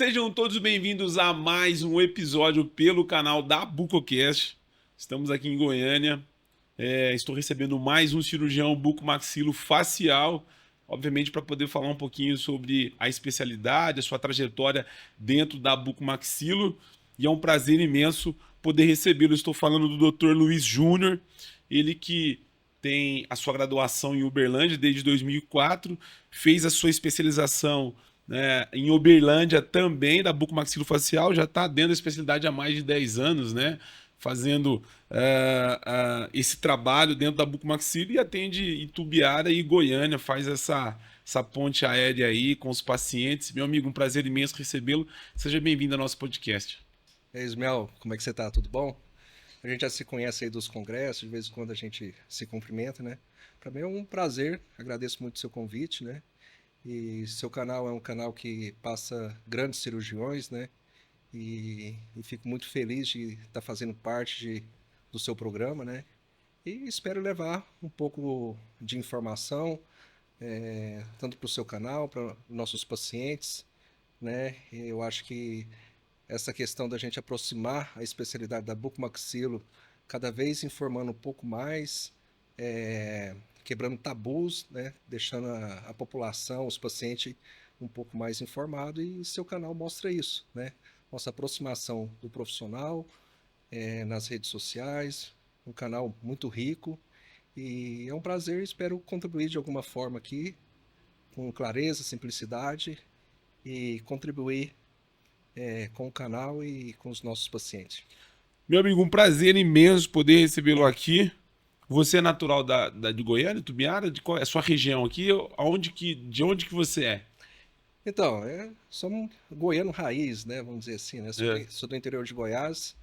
Sejam todos bem-vindos a mais um episódio pelo canal da Bucocast. Estamos aqui em Goiânia. Estou recebendo mais um cirurgião bucomaxilofacial, obviamente para poder falar um pouquinho sobre a especialidade, a sua trajetória dentro da bucomaxilo. E é um prazer imenso poder recebê-lo. Estou falando do Dr. Luiz Júnior, ele que tem a sua graduação em Uberlândia desde 2004, fez a sua especialização, né, em Uberlândia também da bucomaxilofacial, já está dentro da especialidade há mais de 10 anos, né? Fazendo esse trabalho dentro da bucomaxilo e atende Itumbiara e Goiânia, faz essa ponte aérea aí com os pacientes. Meu amigo, um prazer imenso recebê-lo. Seja bem-vindo ao nosso podcast. E aí, Ismael, como é que você tá? Tudo bom? A gente já se conhece aí dos congressos, de vez em quando a gente se cumprimenta, né? Para mim é um prazer, agradeço muito o seu convite, né? E seu canal é um canal que passa grandes cirurgiões, né? E fico muito feliz de estar fazendo parte do seu programa, né? E espero levar um pouco de informação, tanto para o seu canal, para nossos pacientes, né? E eu acho que essa questão da gente aproximar a especialidade da bucomaxilo, cada vez informando um pouco mais, quebrando tabus, né? Deixando a população, os pacientes um pouco mais informados, e seu canal mostra isso, né? Mostra a aproximação do profissional nas redes sociais, um canal muito rico, e é um prazer, espero contribuir de alguma forma aqui, com clareza, simplicidade, e contribuir com o canal e com os nossos pacientes. Meu amigo, um prazer imenso poder recebê-lo aqui. Você é natural de Goiânia, Itumbiara? De qual é a sua região aqui? De onde que você é? Então, sou um goiano raiz, né? Vamos dizer assim, né? É. Sou do interior de Goiás,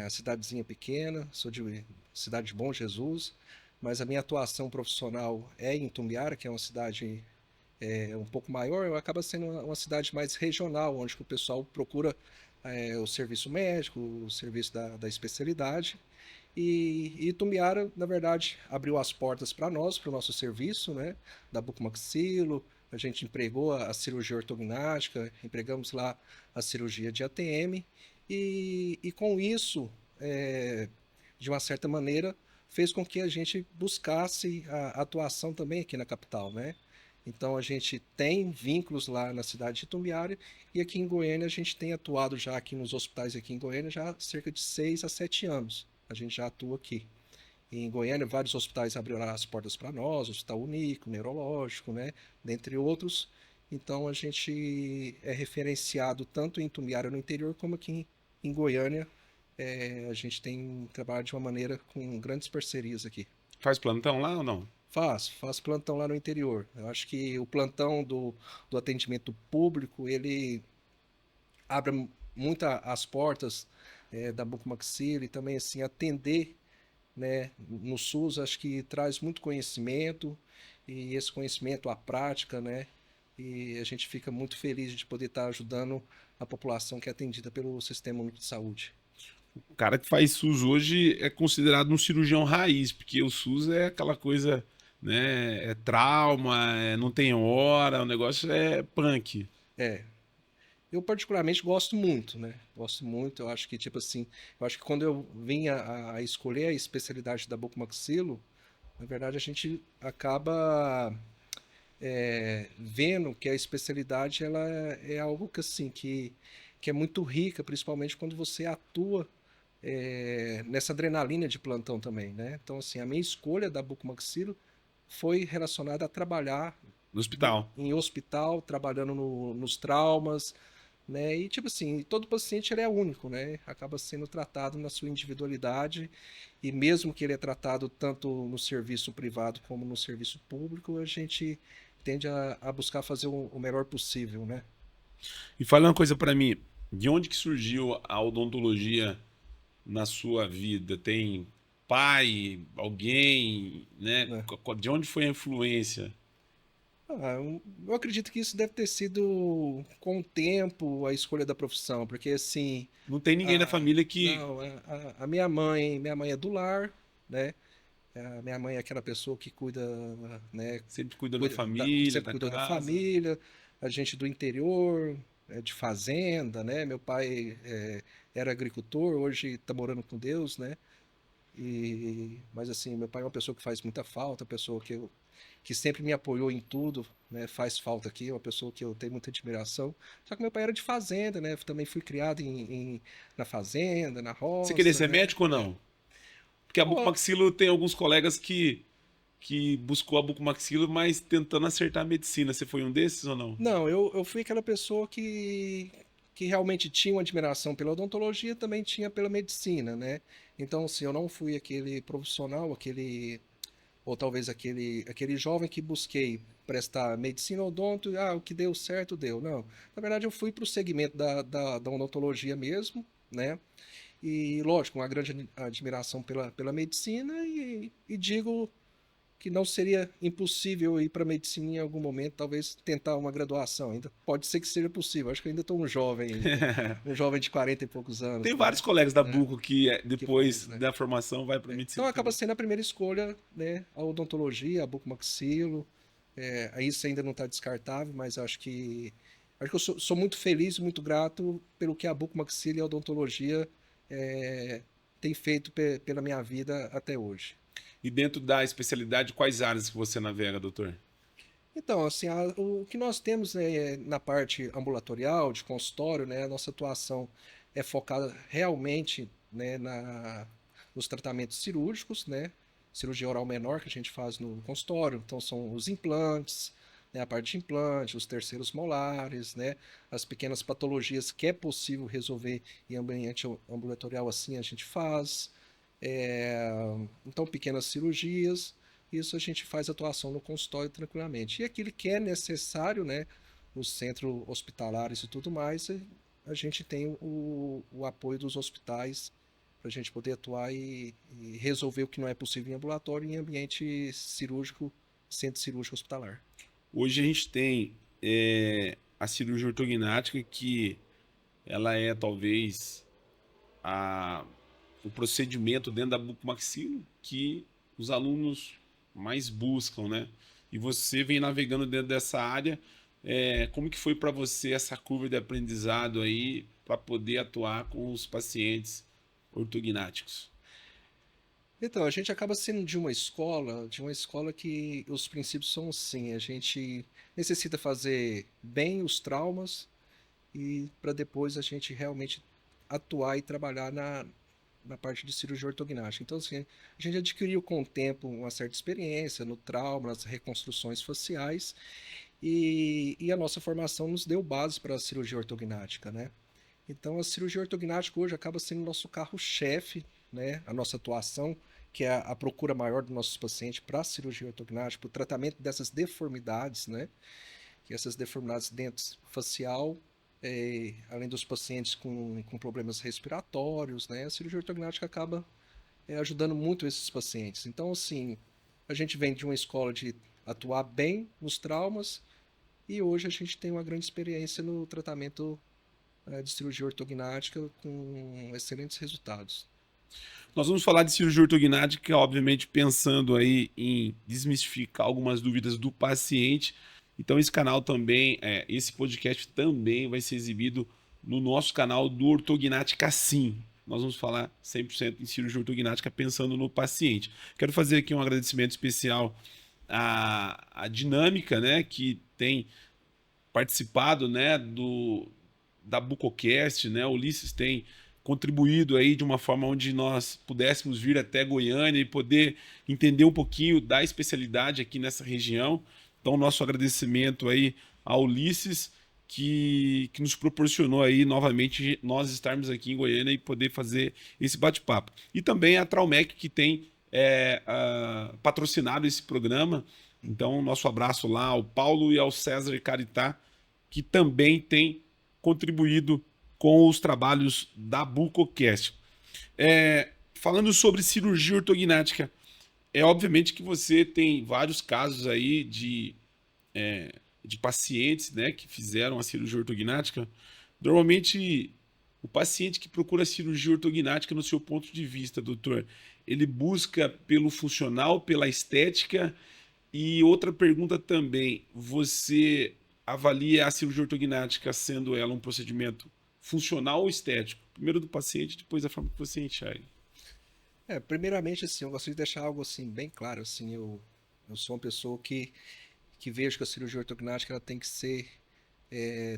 a cidadezinha pequena, sou de cidade de Bom Jesus, mas a minha atuação profissional é em Itumbiara, que é uma cidade um pouco maior, acaba sendo uma cidade mais regional, onde que o pessoal procura o serviço médico, o serviço da especialidade. E Itumbiara, na verdade, abriu as portas para nós, para o nosso serviço, né? Da bucomaxilo, a gente empregou a cirurgia ortognática, empregamos lá a cirurgia de ATM, e com isso, de uma certa maneira, fez com que a gente buscasse a atuação também aqui na capital, né? Então a gente tem vínculos lá na cidade de Itumbiara, e aqui em Goiânia a gente tem atuado já aqui nos hospitais aqui em Goiânia já há cerca de 6 a 7 anos. A gente já atua aqui. E em Goiânia, vários hospitais abriram as portas para nós, o Hospital Unico, Neurológico, né? Dentre outros. Então a gente é referenciado tanto em Itumbiara no interior como aqui em Goiânia. A gente tem trabalhado de uma maneira com grandes parcerias aqui. Faz plantão lá ou não? Faço plantão lá no interior. Eu acho que o plantão do atendimento público, ele abre muito as portas da bucomaxila, e também assim atender, né, no SUS, acho que traz muito conhecimento, e esse conhecimento, a prática, né, e a gente fica muito feliz de poder estar ajudando a população que é atendida pelo Sistema Único de Saúde. O cara que faz SUS hoje é considerado um cirurgião raiz, porque o SUS é aquela coisa, né? É trauma, não tem hora, o negócio é punk. É, eu particularmente gosto muito, né? Gosto muito. Eu acho que, tipo assim, eu acho que quando eu vim a escolher a especialidade da bucomaxilo, na verdade a gente acaba vendo que a especialidade ela é algo que assim que é muito rica, principalmente quando você atua nessa adrenalina de plantão também, né? Então assim, a minha escolha da bucomaxilo foi relacionada a trabalhar No hospital. em hospital, trabalhando nos traumas, né? E tipo assim, todo paciente ele é único, né? Acaba sendo tratado na sua individualidade, e mesmo que ele é tratado tanto no serviço privado como no serviço público, a gente tende a buscar fazer o melhor possível, né? E fala uma coisa pra mim, de onde que surgiu a odontologia na sua vida? Tem pai, alguém, né? Né? De onde foi a influência? Eu acredito que isso deve ter sido com o tempo a escolha da profissão, porque assim, Não tem ninguém da família que não, a minha mãe é do lar, né? A minha mãe é aquela pessoa que cuida, né? sempre cuidou da família, Sempre da cuidou da casa. família, a gente do interior. de fazenda, né? Meu pai era agricultor, hoje está morando com Deus, né? Mas assim, meu pai é uma pessoa que faz muita falta, pessoa que sempre me apoiou em tudo, né? Faz falta aqui, é uma pessoa que eu tenho muita admiração. Só que meu pai era de fazenda, né? Também fui criado na fazenda, na Você queria roça, ser né? médico ou não? Porque a Ó, bucomaxilo tem alguns colegas que buscou a bucomaxilo, mas tentando acertar a medicina. Você foi um desses ou não? não, eu fui aquela pessoa que realmente tinha uma admiração pela odontologia, também tinha pela medicina, né? Então, assim, eu não fui aquele profissional, ou talvez aquele jovem que busquei prestar medicina odonto, o que deu certo, deu. Não, na verdade eu fui para o segmento da odontologia mesmo, né? E, lógico, uma grande admiração pela medicina e digo que não seria impossível ir para medicina em algum momento, talvez tentar uma graduação. Ainda pode ser que seja possível. Acho que ainda estou um jovem ainda, um jovem de 40 e poucos anos, Tem né? vários colegas da né? Buco que Que depois faz, né? da formação vai para Então medicina acaba também. sendo a primeira escolha, né? A odontologia, a bucomaxilo. Aí isso ainda não está descartável, mas acho que eu sou muito feliz e muito grato pelo que a bucomaxilo e a odontologia é, tem feito pela minha vida até hoje. E dentro da especialidade, quais áreas que você navega, doutor? Então, assim, o que nós temos, né, na parte ambulatorial, de consultório, né, a nossa atuação é focada realmente, né, nos tratamentos cirúrgicos, né, cirurgia oral menor que a gente faz no consultório. Então, são os implantes, né, a parte de implante, os terceiros molares, né, as pequenas patologias que é possível resolver em ambiente ambulatorial, assim a gente faz. É, então, pequenas cirurgias, isso a gente faz atuação no consultório tranquilamente. E aquilo que é necessário, né, os centros hospitalares e tudo mais, a gente tem o apoio dos hospitais para a gente poder atuar e resolver o que não é possível em ambulatório em ambiente cirúrgico, centro cirúrgico hospitalar. Hoje a gente tem a cirurgia ortognática, que ela é talvez a, o procedimento dentro da bucomaxilo que os alunos mais buscam, né? E você vem navegando dentro dessa área. Como que foi para você essa curva de aprendizado aí para poder atuar com os pacientes ortognáticos? Então, a gente acaba sendo de uma escola que os princípios são assim, a gente necessita fazer bem os traumas e para depois a gente realmente atuar e trabalhar na parte de cirurgia ortognática. Então, assim, a gente adquiriu com o tempo uma certa experiência no trauma, nas reconstruções faciais e a nossa formação nos deu base para a cirurgia ortognática, né? Então, a cirurgia ortognática hoje acaba sendo o nosso carro-chefe, né? A nossa atuação, que é a procura maior dos nossos pacientes para a cirurgia ortognática, para o tratamento dessas deformidades, né? Que essas deformidades dentro facial, além dos pacientes com problemas respiratórios, né? A cirurgia ortognática acaba ajudando muito esses pacientes. Então, assim, a gente vem de uma escola de atuar bem nos traumas e hoje a gente tem uma grande experiência no tratamento de cirurgia ortognática com excelentes resultados. Nós vamos falar de cirurgia ortognática, obviamente pensando aí em desmistificar algumas dúvidas do paciente. Então esse canal também, esse podcast também vai ser exibido no nosso canal do Ortognática Sim. Nós vamos falar 100% em cirurgia ortognática pensando no paciente. Quero fazer aqui um agradecimento especial à Dinâmica, né, que tem participado, né, da Bucocast, né? O Ulisses tem contribuído aí de uma forma onde nós pudéssemos vir até Goiânia e poder entender um pouquinho da especialidade aqui nessa região. Então, nosso agradecimento aí ao Ulisses, que nos proporcionou aí novamente nós estarmos aqui em Goiânia e poder fazer esse bate-papo. E também a Traumec, que tem patrocinado esse programa. Então, nosso abraço lá ao Paulo e ao César Caritá, que também tem contribuído com os trabalhos da Bucocast. Falando sobre cirurgia ortognática, obviamente que você tem vários casos aí de pacientes, né, que fizeram a cirurgia ortognática. Normalmente, o paciente que procura a cirurgia ortognática, no seu ponto de vista, doutor, ele busca pelo funcional, pela estética. E outra pergunta também, você avalia a cirurgia ortognática sendo ela um procedimento funcional ou estético? Primeiro do paciente, depois da forma que você enxerga. Primeiramente, assim, eu gostaria de deixar algo assim bem claro, assim, eu sou uma pessoa que vejo que a cirurgia ortognática ela tem que ser,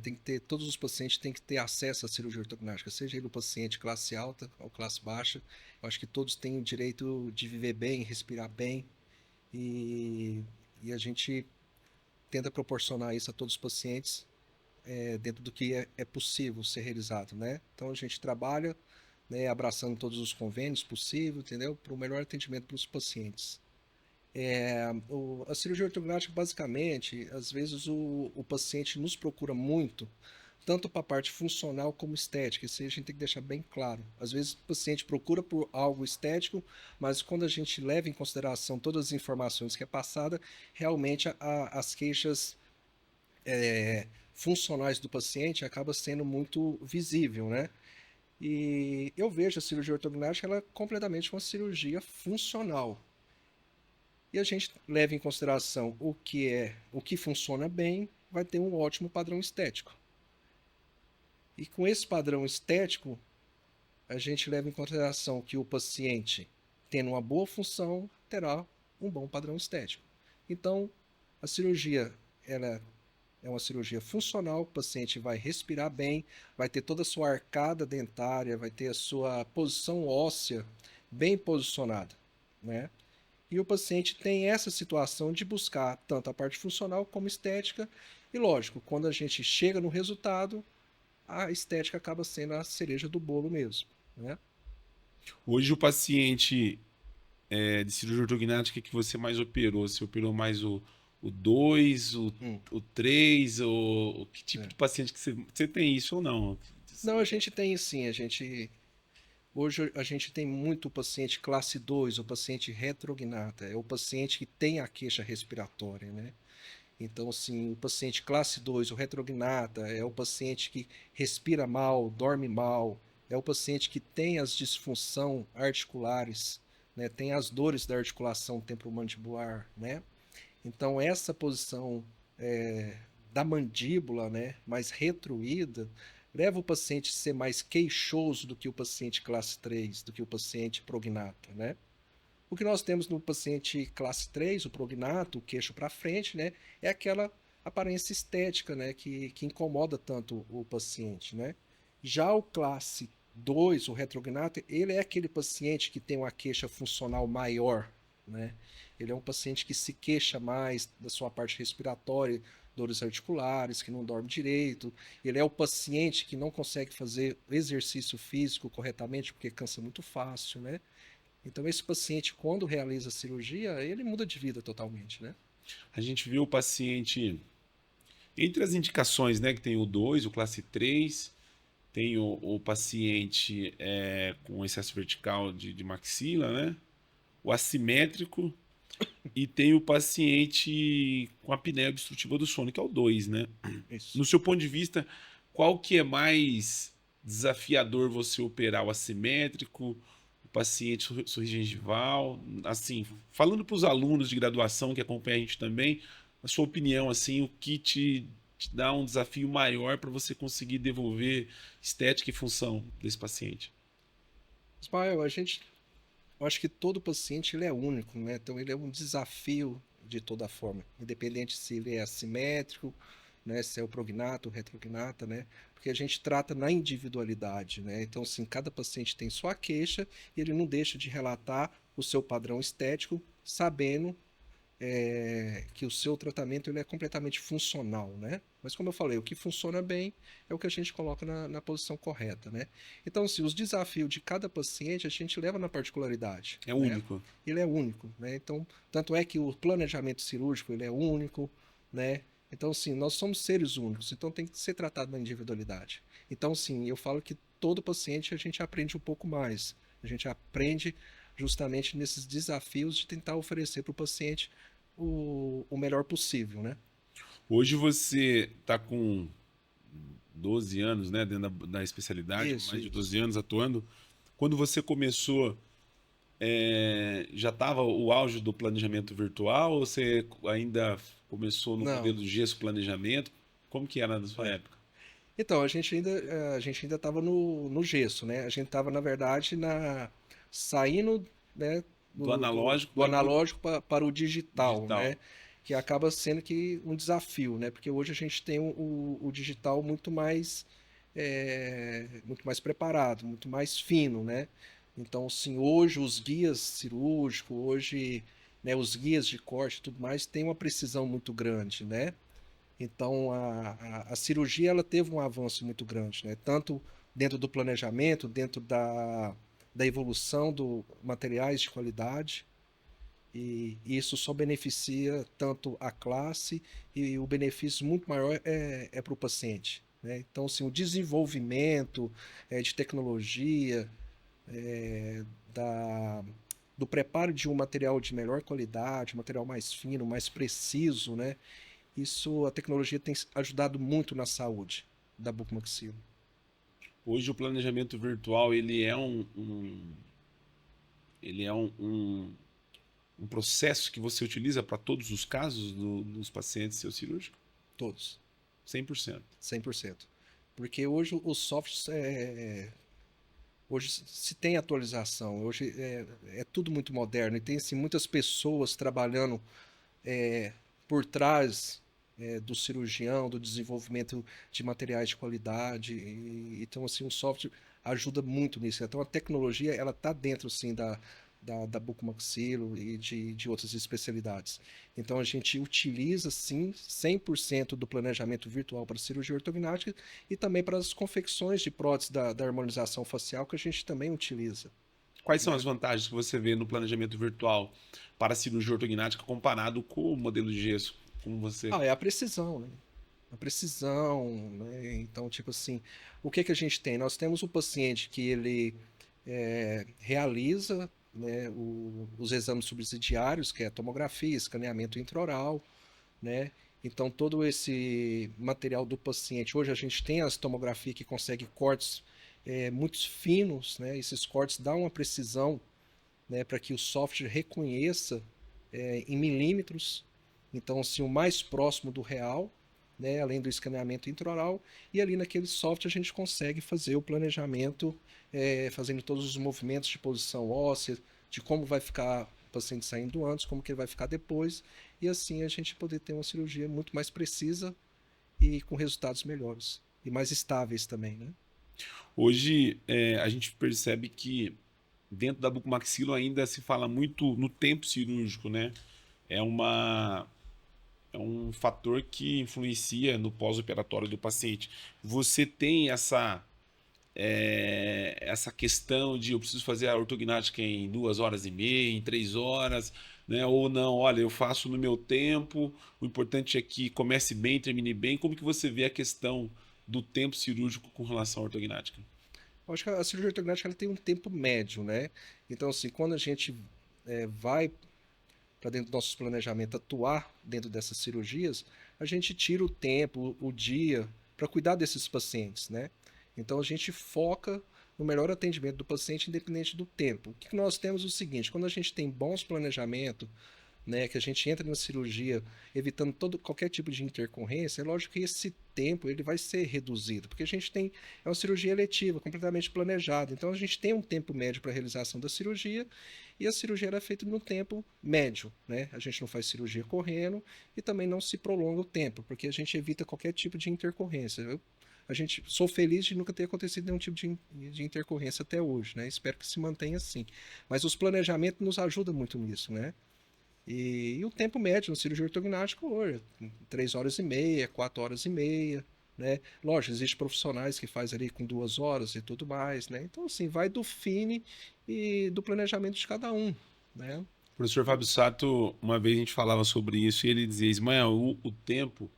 tem que ter, todos os pacientes têm que ter acesso à cirurgia ortognática, seja ele o paciente classe alta ou classe baixa, eu acho que todos têm o direito de viver bem, respirar bem, e, e a gente tenta proporcionar isso a todos os pacientes, dentro do que é possível ser realizado, né? Então a gente trabalha, né, abraçando todos os convênios possível, entendeu? Para o melhor atendimento para os pacientes. A cirurgia ortognática, basicamente, às vezes o paciente nos procura muito, tanto para a parte funcional como estética, isso aí a gente tem que deixar bem claro. Às vezes o paciente procura por algo estético, mas quando a gente leva em consideração todas as informações que é passada, realmente as queixas funcionais do paciente acaba sendo muito visível, né? E eu vejo a cirurgia ortognática ela é completamente uma cirurgia funcional. E a gente leva em consideração o que funciona bem, vai ter um ótimo padrão estético. E com esse padrão estético, a gente leva em consideração que o paciente, tendo uma boa função, terá um bom padrão estético. Então, a cirurgia ela é uma cirurgia funcional, o paciente vai respirar bem, vai ter toda a sua arcada dentária, vai ter a sua posição óssea bem posicionada, né? E o paciente tem essa situação de buscar tanto a parte funcional como estética, e lógico, quando a gente chega no resultado, a estética acaba sendo a cereja do bolo mesmo, né? Hoje o paciente de cirurgia ortognática que você mais operou, você operou mais o 2, Hum, o 3, o que tipo é. de paciente que você tem isso ou não? Não, a gente tem sim, hoje a gente tem muito paciente classe 2, o paciente retrognata, é o paciente que tem a queixa respiratória, né? Então, assim, o paciente classe 2, o retrognata, é o paciente que respira mal, dorme mal, é o paciente que tem as disfunções articulares, né? Tem as dores da articulação temporomandibular, né? Então, essa posição da mandíbula, né, mais retruída, leva o paciente a ser mais queixoso do que o paciente classe 3, do que o paciente prognata, né? O que nós temos no paciente classe 3, o prognato, o queixo para frente, né, é aquela aparência estética, né, que incomoda tanto o paciente, né? Já o classe 2, o retrognato, ele é aquele paciente que tem uma queixa funcional maior, né? Ele é um paciente que se queixa mais da sua parte respiratória, dores articulares, que não dorme direito. Ele é o paciente que não consegue fazer exercício físico corretamente porque cansa muito fácil, né? Então, esse paciente, quando realiza a cirurgia, ele muda de vida totalmente, né? A gente viu o paciente, entre as indicações, né, que tem o 2, o classe 3, tem o paciente com excesso vertical de maxila, né? O assimétrico e tem o paciente com apneia obstrutiva do sono, que é o 2, né? Isso. No seu ponto de vista, qual que é mais desafiador você operar? O assimétrico, o paciente sorriso gengival? Assim, falando para os alunos de graduação que acompanham a gente também, a sua opinião, assim, o que te dá um desafio maior para você conseguir devolver estética e função desse paciente? Ismael, eu acho que todo paciente ele é único, né? Então, ele é um desafio de toda forma, independente se ele é assimétrico, né? Se é o prognato, o retrognata, né? Porque a gente trata na individualidade, né? Então, assim, cada paciente tem sua queixa e ele não deixa de relatar o seu padrão estético, sabendo que o seu tratamento ele é completamente funcional, né? Mas como eu falei, o que funciona bem é o que a gente coloca na posição correta, né? Então, assim, os desafios de cada paciente a gente leva na particularidade, É né? único. Ele é único, né? Então, tanto é que o planejamento cirúrgico ele é único, né? Então, assim, nós somos seres únicos, então tem que ser tratado na individualidade. Então, sim, eu falo que todo paciente a gente aprende um pouco mais. A gente aprende justamente nesses desafios de tentar oferecer para o paciente o melhor possível, né? Hoje você está com 12 anos, né, dentro da especialidade, Isso, mais de isso. 12 anos atuando. Quando você começou, já estava o auge do planejamento virtual ou você ainda começou no Não, modelo gesso planejamento? Como que era na sua época? Então, a gente ainda estava no gesso, né? A gente estava, na verdade, saindo, né, Do do, do, analógico do para o analógico para o digital, né? digital. Que acaba sendo que um desafio, né? Porque hoje a gente tem o digital muito mais preparado, muito mais fino, né? Então, sim, hoje os guias cirúrgicos, hoje, né, os guias de corte e tudo mais, têm uma precisão muito grande, né? Então, a cirurgia ela teve um avanço muito grande, né? Tanto dentro do planejamento, dentro da evolução dos materiais de qualidade, e isso só beneficia tanto a classe e o benefício muito maior é para o paciente, né? Então, assim, o desenvolvimento de tecnologia, da, do preparo de um material de melhor qualidade, um material mais fino, mais preciso, né? Isso, a tecnologia tem ajudado muito na saúde da bucomaxilo. Hoje o planejamento virtual ele é ele é um processo que você utiliza para todos os casos dos pacientes seu cirúrgico? Todos, 100%. 100%. Porque hoje os softwares, hoje se tem atualização, hoje é tudo muito moderno e tem assim, muitas pessoas trabalhando por trás do cirurgião, do desenvolvimento de materiais de qualidade. Então, assim, o software ajuda muito nisso. Então, a tecnologia, ela está dentro, sim, da bucomaxilo e de outras especialidades. Então, a gente utiliza, sim, 100% do planejamento virtual para a cirurgia ortognática e também para as confecções de próteses da harmonização facial, que a gente também utiliza. Quais são as vantagens que você vê no planejamento virtual para a cirurgia ortognática comparado com o modelo de gesso? Como você. É a precisão, né? A precisão, né? Então, tipo assim, o que que a gente tem? Nós temos o paciente que ele realiza, né, os exames subsidiários, que é tomografia, escaneamento intraoral, né? Então, todo esse material do paciente, hoje a gente tem as tomografias que conseguem cortes muito finos, né? Esses cortes dão uma precisão, né, para que o software reconheça em milímetros, então assim, o mais próximo do real, né, além do escaneamento intraoral, e ali naquele software a gente consegue fazer o planejamento, fazendo todos os movimentos de posição óssea, de como vai ficar o paciente saindo antes, como que ele vai ficar depois, e assim a gente poder ter uma cirurgia muito mais precisa e com resultados melhores, e mais estáveis também, né? Hoje a gente percebe que dentro da bucomaxilo ainda se fala muito no tempo cirúrgico, né? É uma é um fator que influencia no pós-operatório do paciente. Você tem essa questão de eu preciso fazer a ortognática em 2 horas e meia, em 3 horas, né? Ou não, olha, eu faço no meu tempo, o importante é que comece bem, termine bem. Como que você vê a questão do tempo cirúrgico com relação à ortognática? Eu acho que a cirurgia ortognática ela tem um tempo médio, né? Então, assim, quando a gente vai para dentro do nosso planejamento atuar dentro dessas cirurgias, a gente tira o tempo, o dia para cuidar desses pacientes, né? Então a gente foca no melhor atendimento do paciente independente do tempo. O que nós temos é o seguinte, quando a gente tem bons planejamentos, né, que a gente entra na cirurgia evitando qualquer tipo de intercorrência, é lógico que esse tempo ele vai ser reduzido, porque a gente tem uma cirurgia eletiva, completamente planejada. Então a gente tem um tempo médio para a realização da cirurgia e a cirurgia era feita no tempo médio, né? A gente não faz cirurgia correndo e também não se prolonga o tempo, porque a gente evita qualquer tipo de intercorrência. A gente sou feliz de nunca ter acontecido nenhum tipo de intercorrência até hoje, né? Espero que se mantenha assim. Mas os planejamentos nos ajudam muito nisso, né? E o tempo médio no cirurgia ortognática hoje, 3 horas e meia, 4 horas e meia, né? Lógico, existem profissionais que fazem ali com 2 horas e tudo mais, né? Então, assim, vai do fine e do planejamento de cada um, né? O professor Fábio Sato, uma vez a gente falava sobre isso e ele dizia, Ismael, o tempo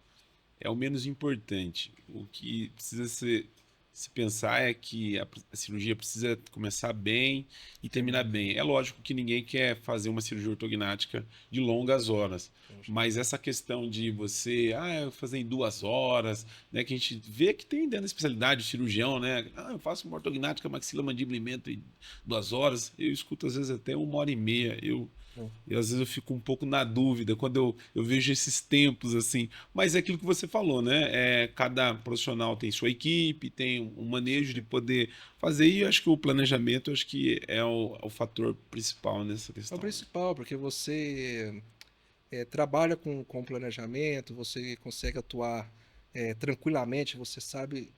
é o menos importante. O que precisa ser se pensar é que a cirurgia precisa começar bem e terminar bem. É lógico que ninguém quer fazer uma cirurgia ortognática de longas horas, mas essa questão de você, eu fazer em 2 horas, né, que a gente vê que tem dentro da especialidade, o cirurgião, né, eu faço uma ortognática maxila-mandibulamento em 2 horas, eu escuto às vezes até 1 hora e meia, e às vezes eu fico um pouco na dúvida quando eu vejo esses tempos assim. Mas é aquilo que você falou, né? Cada profissional tem sua equipe, tem um manejo de poder fazer, e eu acho que o planejamento acho que é o fator principal nessa É o questão, né? principal, porque você trabalha com planejamento, você consegue atuar tranquilamente, você sabe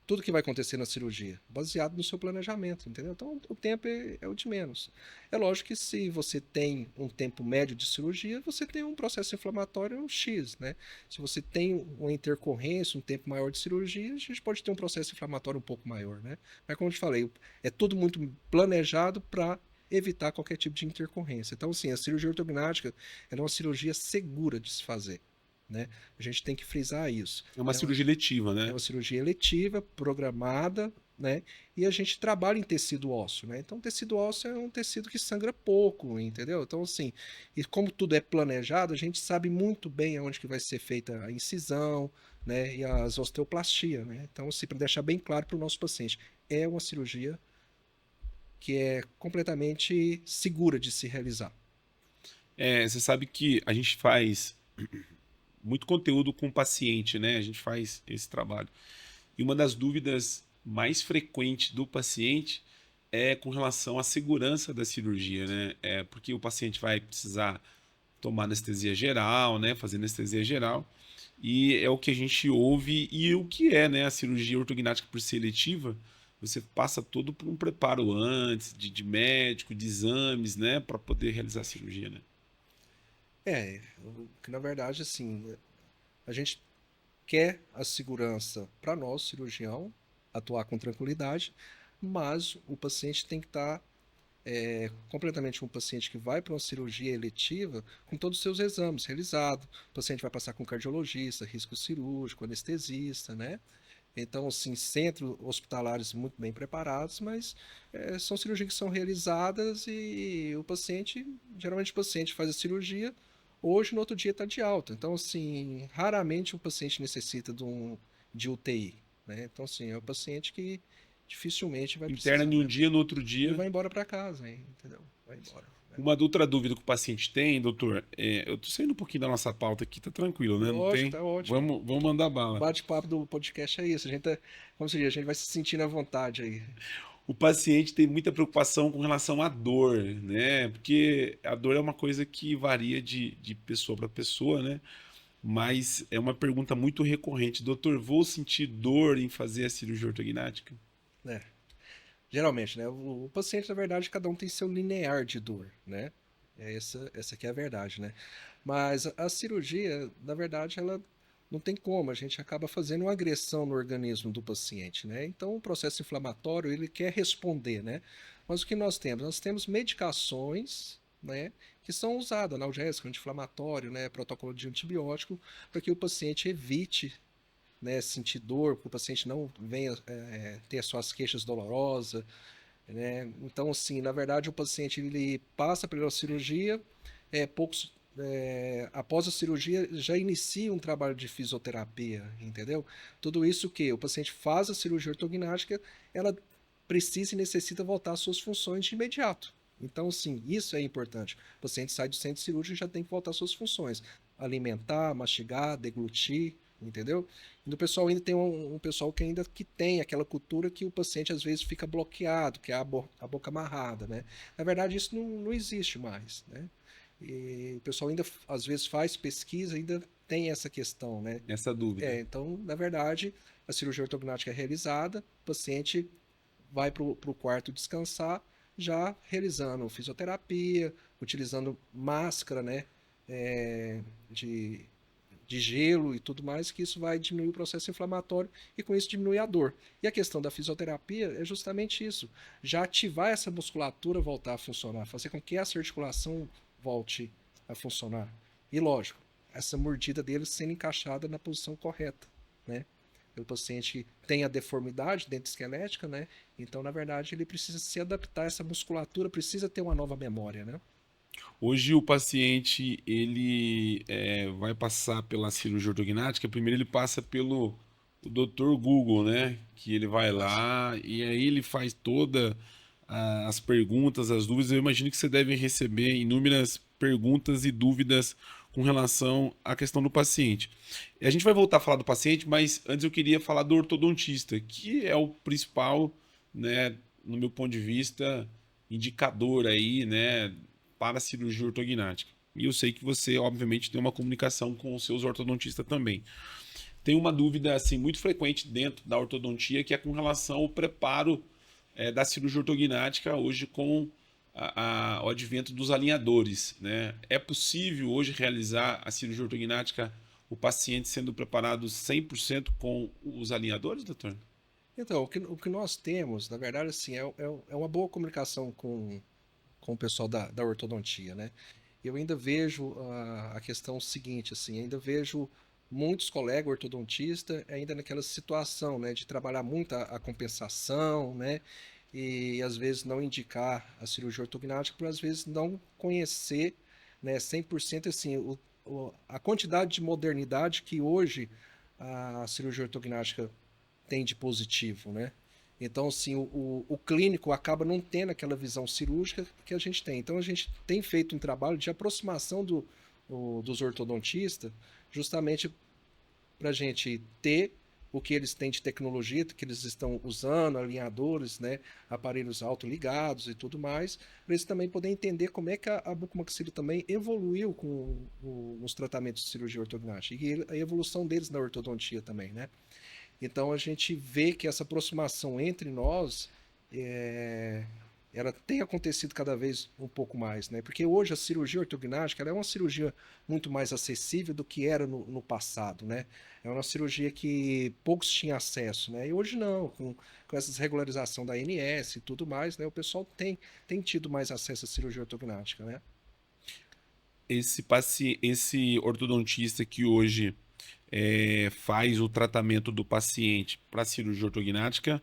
tudo que vai acontecer na cirurgia, baseado no seu planejamento, entendeu? Então o tempo é o de menos. É lógico que se você tem um tempo médio de cirurgia, você tem um processo inflamatório X, né? Se você tem uma intercorrência, um tempo maior de cirurgia, a gente pode ter um processo inflamatório um pouco maior, né? Mas como eu te falei, é tudo muito planejado para evitar qualquer tipo de intercorrência. Então, assim, a cirurgia ortognática é uma cirurgia segura de se fazer, né? A gente tem que frisar isso. É uma cirurgia letiva, É né? uma cirurgia eletiva, programada, né? E a gente trabalha em tecido ósseo, né? Então, tecido ósseo é um tecido que sangra pouco, entendeu? Então, assim, e como tudo é planejado, a gente sabe muito bem aonde que vai ser feita a incisão, né? E as osteoplastia, né? Então, assim, para deixar bem claro para o nosso paciente, é uma cirurgia que é completamente segura de se realizar. Você sabe que a gente faz muito conteúdo com o paciente, né? A gente faz esse trabalho. E uma das dúvidas mais frequentes do paciente é com relação à segurança da cirurgia, né? Porque o paciente vai precisar tomar anestesia geral, né? Fazer anestesia geral. E é o que a gente ouve e o que é, né? A cirurgia ortognática por ser eletiva, você passa todo por um preparo antes, de médico, de exames, né? Para poder realizar a cirurgia, né? Que na verdade, assim, a gente quer a segurança para nós, cirurgião, atuar com tranquilidade, mas o paciente tem que estar completamente um paciente que vai para uma cirurgia eletiva com todos os seus exames realizados. O paciente vai passar com cardiologista, risco cirúrgico, anestesista, né? Então, assim, centros hospitalares muito bem preparados, mas são cirurgias que são realizadas e o paciente, geralmente o paciente faz a cirurgia, hoje no outro dia está de alta. Então, assim, raramente o paciente necessita de UTI, né? Então, assim, é o paciente que dificilmente vai Interna precisar de um mesmo. dia, no outro E dia. vai embora para casa, hein? Entendeu? Vai embora. Né? Uma outra dúvida que o paciente tem, doutor, eu tô saindo um pouquinho da nossa pauta aqui, tá tranquilo, né? Não Lógico, tem? tá ótimo. Vamos mandar O bala. bate-papo do podcast é isso. A gente tá, como se diz, a gente vai se sentindo à vontade aí. O paciente tem muita preocupação com relação à dor, né? Porque a dor é uma coisa que varia de pessoa para pessoa, né? Mas é uma pergunta muito recorrente. Doutor, vou sentir dor em fazer a cirurgia ortognática? Né? Geralmente, né? O paciente, na verdade, cada um tem seu linear de dor, né? Essa que é a verdade, né? Mas a cirurgia, na verdade, ela não tem como, a gente acaba fazendo uma agressão no organismo do paciente, né? Então, o processo inflamatório, ele quer responder, né? Mas o que nós temos? Nós temos medicações, né? Que são usadas, analgésico, anti-inflamatório, né? Protocolo de antibiótico, para que o paciente evite, né, sentir dor, que o paciente não venha ter as suas queixas dolorosas, né? Então, assim, na verdade, o paciente ele passa pela cirurgia, após a cirurgia já inicia um trabalho de fisioterapia, entendeu? Tudo isso que o paciente faz a cirurgia ortognática, ela precisa e necessita voltar às suas funções de imediato. Então, sim, isso é importante. O paciente sai do centro cirúrgico e já tem que voltar às suas funções. Alimentar, mastigar, deglutir, entendeu? E o pessoal ainda tem um pessoal que ainda que tem aquela cultura que o paciente às vezes fica bloqueado, que é a boca amarrada, né? Na verdade, isso não existe mais, né? E o pessoal ainda às vezes faz pesquisa, ainda tem essa questão, né? Essa dúvida. Então, na verdade, a cirurgia ortognática é realizada, o paciente vai para o quarto descansar, já realizando fisioterapia, utilizando máscara, né? É, de, de gelo e tudo mais, que isso vai diminuir o processo inflamatório e com isso diminuir a dor. E a questão da fisioterapia é justamente isso, já ativar essa musculatura voltar a funcionar, fazer com que essa articulação volte a funcionar. E lógico, essa mordida dele sendo encaixada na posição correta, né? O paciente tem a deformidade dento-esquelética, né? Então, na verdade, ele precisa se adaptar, essa musculatura precisa ter uma nova memória, né? Hoje o paciente ele vai passar pela cirurgia ortognática. Primeiro ele passa pelo o Dr. Google, né? Que ele vai Passa. lá e aí ele faz toda as perguntas, as dúvidas. Eu imagino que você deve receber inúmeras perguntas e dúvidas com relação à questão do paciente. E a gente vai voltar a falar do paciente, mas antes eu queria falar do ortodontista, que é o principal, né, no meu ponto de vista, indicador aí, né, para a cirurgia ortognática. E eu sei que você, obviamente, tem uma comunicação com os seus ortodontistas também. Tem uma dúvida assim muito frequente dentro da ortodontia, que é com relação ao preparo da cirurgia ortognática hoje com o advento dos alinhadores, né? É possível hoje realizar a cirurgia ortognática o paciente sendo preparado 100% com os alinhadores, doutor? Então, o que nós temos, na verdade, assim, é uma boa comunicação com o pessoal da ortodontia, né? Eu ainda vejo a questão seguinte, assim, ainda vejo muitos colegas ortodontistas ainda naquela situação, né, de trabalhar muito a compensação, né, e às vezes não indicar a cirurgia ortognática por às vezes não conhecer, né, 100% assim, a quantidade de modernidade que hoje a cirurgia ortognática tem de positivo, né? Então, assim, o clínico acaba não tendo aquela visão cirúrgica que a gente tem. Então, a gente tem feito um trabalho de aproximação dos ortodontistas, justamente para a gente ter o que eles têm de tecnologia, que eles estão usando, alinhadores, né, aparelhos autoligados e tudo mais, para eles também poderem entender como é que a bucomaxila também evoluiu com os tratamentos de cirurgia ortognática e a evolução deles na ortodontia também, né? Então a gente vê que essa aproximação entre nós ela tem acontecido cada vez um pouco mais, né? Porque hoje a cirurgia ortognática ela é uma cirurgia muito mais acessível do que era no passado, né? É uma cirurgia que poucos tinham acesso, né? E hoje não, com essa regularização da ANS e tudo mais, né? O pessoal tem tido mais acesso à cirurgia ortognática, né? Esse ortodontista que hoje faz o tratamento do paciente para cirurgia ortognática,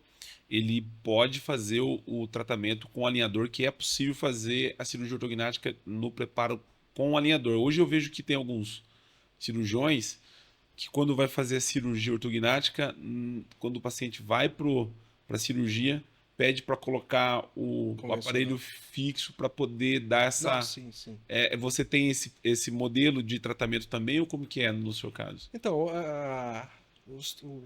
ele pode fazer o tratamento com alinhador, que é possível fazer a cirurgia ortognática no preparo com alinhador. Hoje eu vejo que tem alguns cirurgiões que quando vai fazer a cirurgia ortognática, quando o paciente vai para a cirurgia, pede para colocar o aparelho Convencional. fixo para poder dar Não, essa. sim, sim. Você tem esse modelo de tratamento também, ou como que é no seu caso? Então,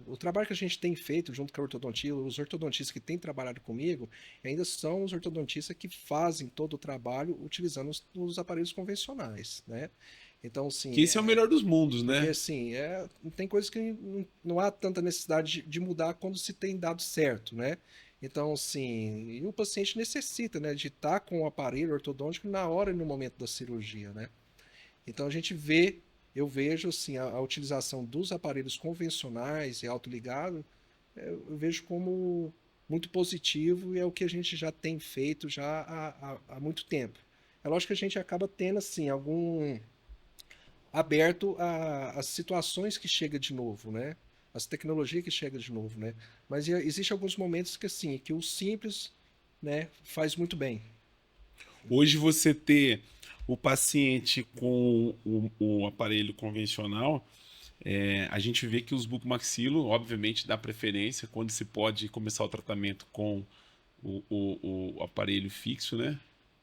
o trabalho que a gente tem feito junto com a ortodontia, os ortodontistas que têm trabalhado comigo, ainda são os ortodontistas que fazem todo o trabalho utilizando os aparelhos convencionais, né? Então, Que assim, esse é o melhor dos mundos, porque né? assim, tem coisas que não há tanta necessidade de mudar quando se tem dado certo, né? Então, assim, e o paciente necessita, né, de estar com o aparelho ortodôntico na hora e no momento da cirurgia, né? Então a gente vê, eu vejo assim, a utilização dos aparelhos convencionais e autoligado, eu vejo como muito positivo e é o que a gente já tem feito já há muito tempo. É lógico que a gente acaba tendo assim algum aberto às situações que chega de novo, né? As tecnologias que chega de novo, né? Mas existe alguns momentos que assim, que o simples, né, faz muito bem. Hoje você ter o paciente com o aparelho convencional, a gente vê que os bucomaxilo, obviamente, dá preferência quando se pode começar o tratamento com o aparelho fixo, né?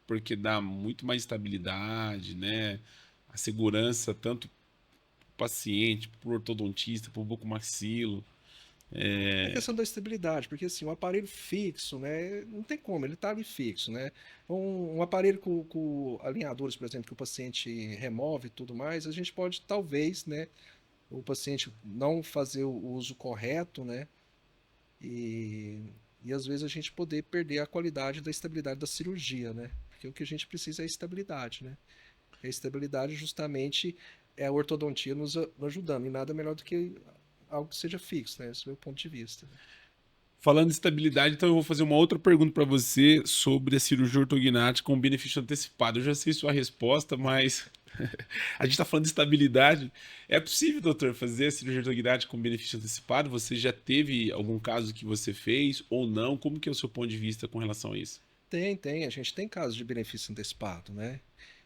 Porque dá muito mais estabilidade, né? A segurança tanto para o paciente, para o ortodontista, para o bucomaxilo. É a questão da estabilidade, porque assim, o aparelho fixo, né, não tem como, ele está ali fixo, né? Um aparelho com alinhadores, por exemplo, que o paciente remove e tudo mais, a gente pode talvez, né, o paciente não fazer o uso correto, né? E, e às vezes a gente poder perder a qualidade da estabilidade da cirurgia, né? Porque o que a gente precisa é estabilidade, né? E a estabilidade justamente é a ortodontia nos ajudando, e nada melhor do que algo que seja fixo, né? Esse é o meu ponto de vista. Falando de estabilidade, então eu vou fazer uma outra pergunta para você sobre a cirurgia ortognática com benefício antecipado. Eu já sei sua resposta, mas A gente está falando de estabilidade. É possível, doutor, fazer a cirurgia ortognática com benefício antecipado? Você já teve algum caso que você fez ou não? Como que é o seu ponto de vista com relação a isso? Tem. A gente tem casos de benefício antecipado, né?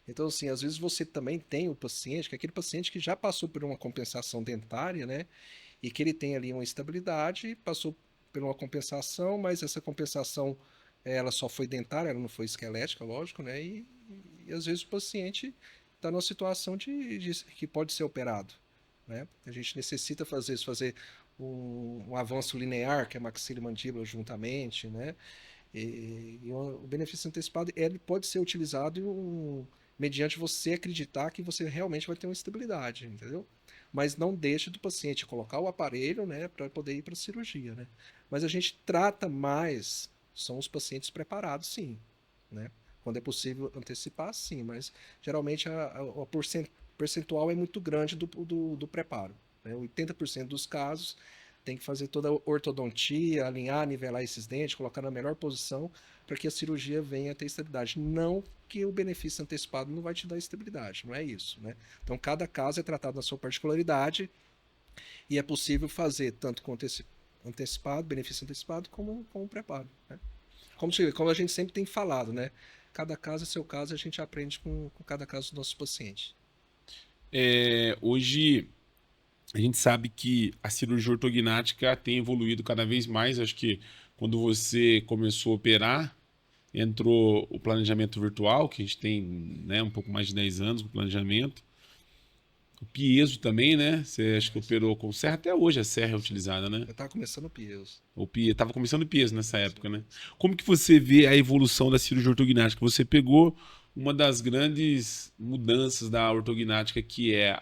Então, assim, às vezes você também tem o paciente, que é aquele paciente que já passou por uma compensação dentária, né? E que ele tem ali uma estabilidade, passou por uma compensação, mas essa compensação ela só foi dentária, ela não foi esquelética, lógico, né? E às vezes o paciente está numa situação que pode ser operado, né? A gente necessita fazer um avanço linear, que é maxila e mandíbula juntamente, né? E o benefício antecipado ele pode ser utilizado mediante você acreditar que você realmente vai ter uma estabilidade, entendeu? Mas não deixe do paciente colocar o aparelho, né, para poder ir para a cirurgia, né? Mas a gente trata mais, são os pacientes preparados, sim, né? Quando é possível antecipar, sim, mas geralmente a percentual é muito grande do preparo, né? 80% dos casos tem que fazer toda a ortodontia, alinhar, nivelar esses dentes, colocar na melhor posição para que a cirurgia venha a ter estabilidade. Não que o benefício antecipado não vai te dar estabilidade, não é isso, né? Então, cada caso é tratado na sua particularidade e é possível fazer tanto com antecipado, benefício antecipado, como com o preparo, né? Como a gente sempre tem falado, né? Cada caso é seu caso, a gente aprende com cada caso dos nossos pacientes. Hoje a gente sabe que a cirurgia ortognática tem evoluído cada vez mais. Acho que quando você começou a operar, entrou o planejamento virtual, que a gente tem, né, um pouco mais de 10 anos com planejamento. O piezo também, né? Você acha que operou com serra? Até hoje a serra é utilizada, né? Eu estava começando o piezo. Tava começando o piezo nessa época, né? Como que você vê a evolução da cirurgia ortognática? Você pegou uma das grandes mudanças da ortognática, que é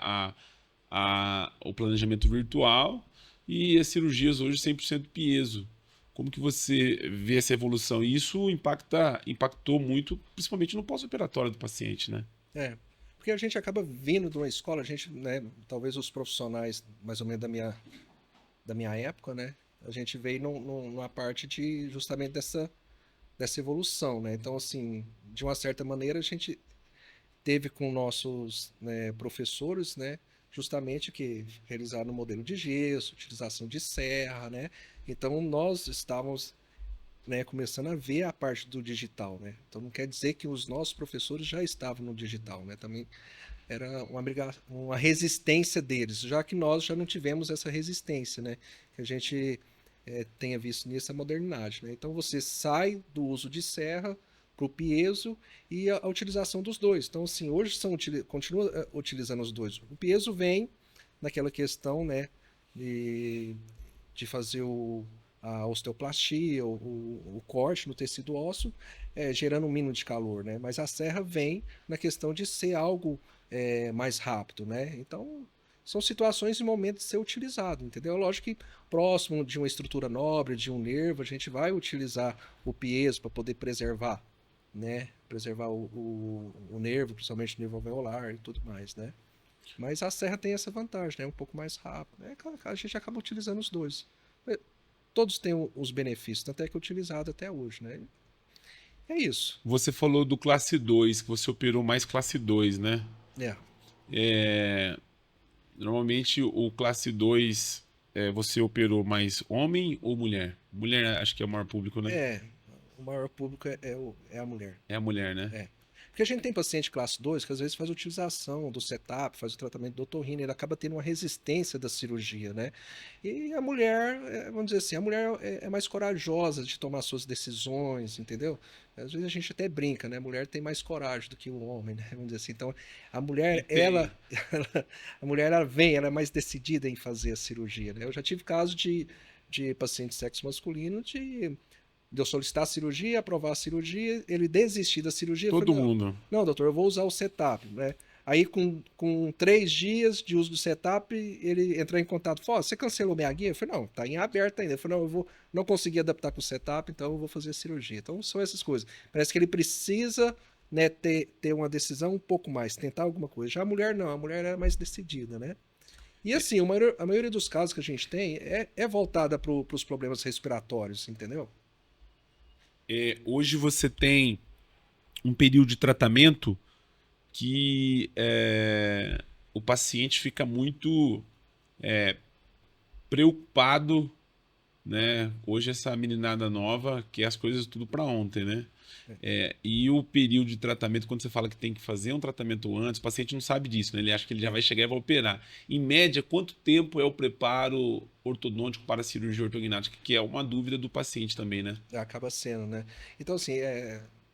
o planejamento virtual, e as cirurgias hoje 100% piezo. Como que você vê essa evolução? E isso impactou muito, principalmente no pós-operatório do paciente, né? É, porque a gente acaba vindo de uma escola, a gente, né, talvez os profissionais mais ou menos da minha época, né, a gente veio numa parte de justamente dessa evolução, né? Então, assim, de uma certa maneira, a gente teve com nossos, né, professores, né, justamente que realizaram o modelo de gesso, utilização de serra, né? Então, nós estávamos, né, começando a ver a parte do digital, né? Então, não quer dizer que os nossos professores já estavam no digital, né? Também era uma resistência deles, já que nós já não tivemos essa resistência, né? Que a gente tenha visto nisso a modernidade, né? Então você sai do uso de serra para o piezo e a utilização dos dois. Então, assim, hoje continua utilizando os dois. O piezo vem naquela questão, né, de, de fazer a osteoplastia, o corte no tecido ósseo, gerando um mínimo de calor, né? Mas a serra vem na questão de ser algo mais rápido, né? Então, são situações e momentos de ser utilizado, entendeu? Lógico que próximo de uma estrutura nobre, de um nervo, a gente vai utilizar o piezo para poder preservar, né? Preservar o nervo, principalmente o nervo alveolar e tudo mais, né? Mas a serra tem essa vantagem, né? Um pouco mais rápido. A gente acaba utilizando os dois. Todos têm os benefícios, tanto é que é utilizado até hoje, né? É isso. Você falou do classe 2, que você operou mais classe 2, né? É. É, Normalmente o classe 2, você operou mais homem ou mulher? Mulher acho que é o maior público, né? É. O maior público é a mulher. É a mulher, né? É. Porque a gente tem paciente classe 2 que às vezes faz a utilização do setup, faz o tratamento do otorrino, ele acaba tendo uma resistência da cirurgia, né? E a mulher, vamos dizer assim, a mulher é mais corajosa de tomar suas decisões, entendeu? Às vezes a gente até brinca, né? A mulher tem mais coragem do que o homem, né? Vamos dizer assim. Então, a E mulher, tem. a mulher, ela é mais decidida em fazer a cirurgia, né? Eu já tive casos de paciente de sexo masculino de eu solicitar a cirurgia, aprovar a cirurgia, ele desistir da cirurgia. Eu Todo falei, não, mundo. não, doutor, eu vou usar o setup, né? Aí, com 3 dias de uso do setup, ele entrou em contato. Falou, você cancelou minha guia? Eu falei, não, tá em aberto ainda. Eu falei, não, não consegui adaptar com o setup, então eu vou fazer a cirurgia. Então, são essas coisas. Parece que ele precisa, né, ter uma decisão um pouco mais, tentar alguma coisa. Já a mulher, não, a mulher é mais decidida, né? E assim, a maioria dos casos que a gente tem é voltada para os problemas respiratórios, entendeu? Hoje você tem um período de tratamento que o paciente fica muito preocupado, né? Hoje essa meninada nova quer as coisas tudo para ontem, né? E o período de tratamento, quando você fala que tem que fazer um tratamento antes, o paciente não sabe disso, né? Ele acha que ele já vai chegar e vai operar. Em média, quanto tempo é o preparo ortodôntico para a cirurgia ortognática? Que é uma dúvida do paciente também, né? Acaba sendo, né? Então, assim,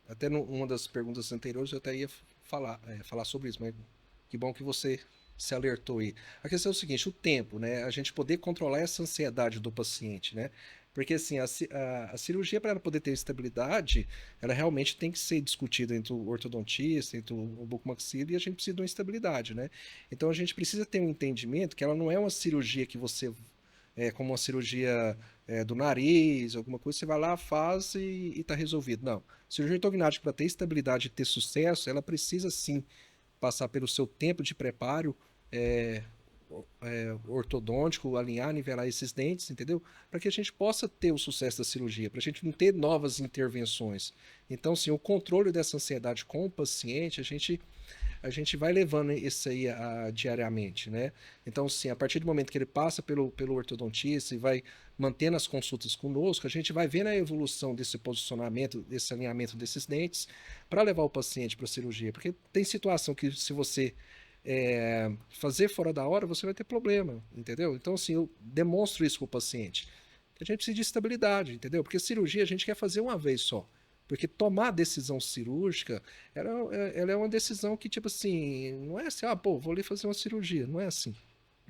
até numa das perguntas anteriores eu até ia falar sobre isso, mas que bom que você se alertou aí. A questão é o seguinte, o tempo, né? A gente poder controlar essa ansiedade do paciente, né? Porque, assim, a cirurgia, para ela poder ter estabilidade, ela realmente tem que ser discutida entre o ortodontista, entre o bucomaxilo, e a gente precisa de uma estabilidade, né? Então, a gente precisa ter um entendimento que ela não é uma cirurgia que você como uma cirurgia do nariz, alguma coisa, você vai lá, faz e está resolvido. Não. Cirurgia ortognática, para ter estabilidade e ter sucesso, ela precisa sim passar pelo seu tempo de preparo é, ortodôntico, alinhar, nivelar esses dentes, entendeu? Para que a gente possa ter o sucesso da cirurgia, para a gente não ter novas intervenções. Então, sim, o controle dessa ansiedade com o paciente, a gente vai levando isso aí diariamente, né? Então, sim, a partir do momento que ele passa pelo ortodontista e vai mantendo as consultas conosco, a gente vai vendo a evolução desse posicionamento, desse alinhamento desses dentes, para levar o paciente para a cirurgia. Porque tem situação que se você fazer fora da hora, você vai ter problema, entendeu? Então, assim, eu demonstro isso para o paciente. A gente precisa de estabilidade, entendeu? Porque cirurgia a gente quer fazer uma vez só. Porque tomar a decisão cirúrgica, ela é uma decisão que, tipo assim, não é assim, pô, vou ali fazer uma cirurgia. Não é assim,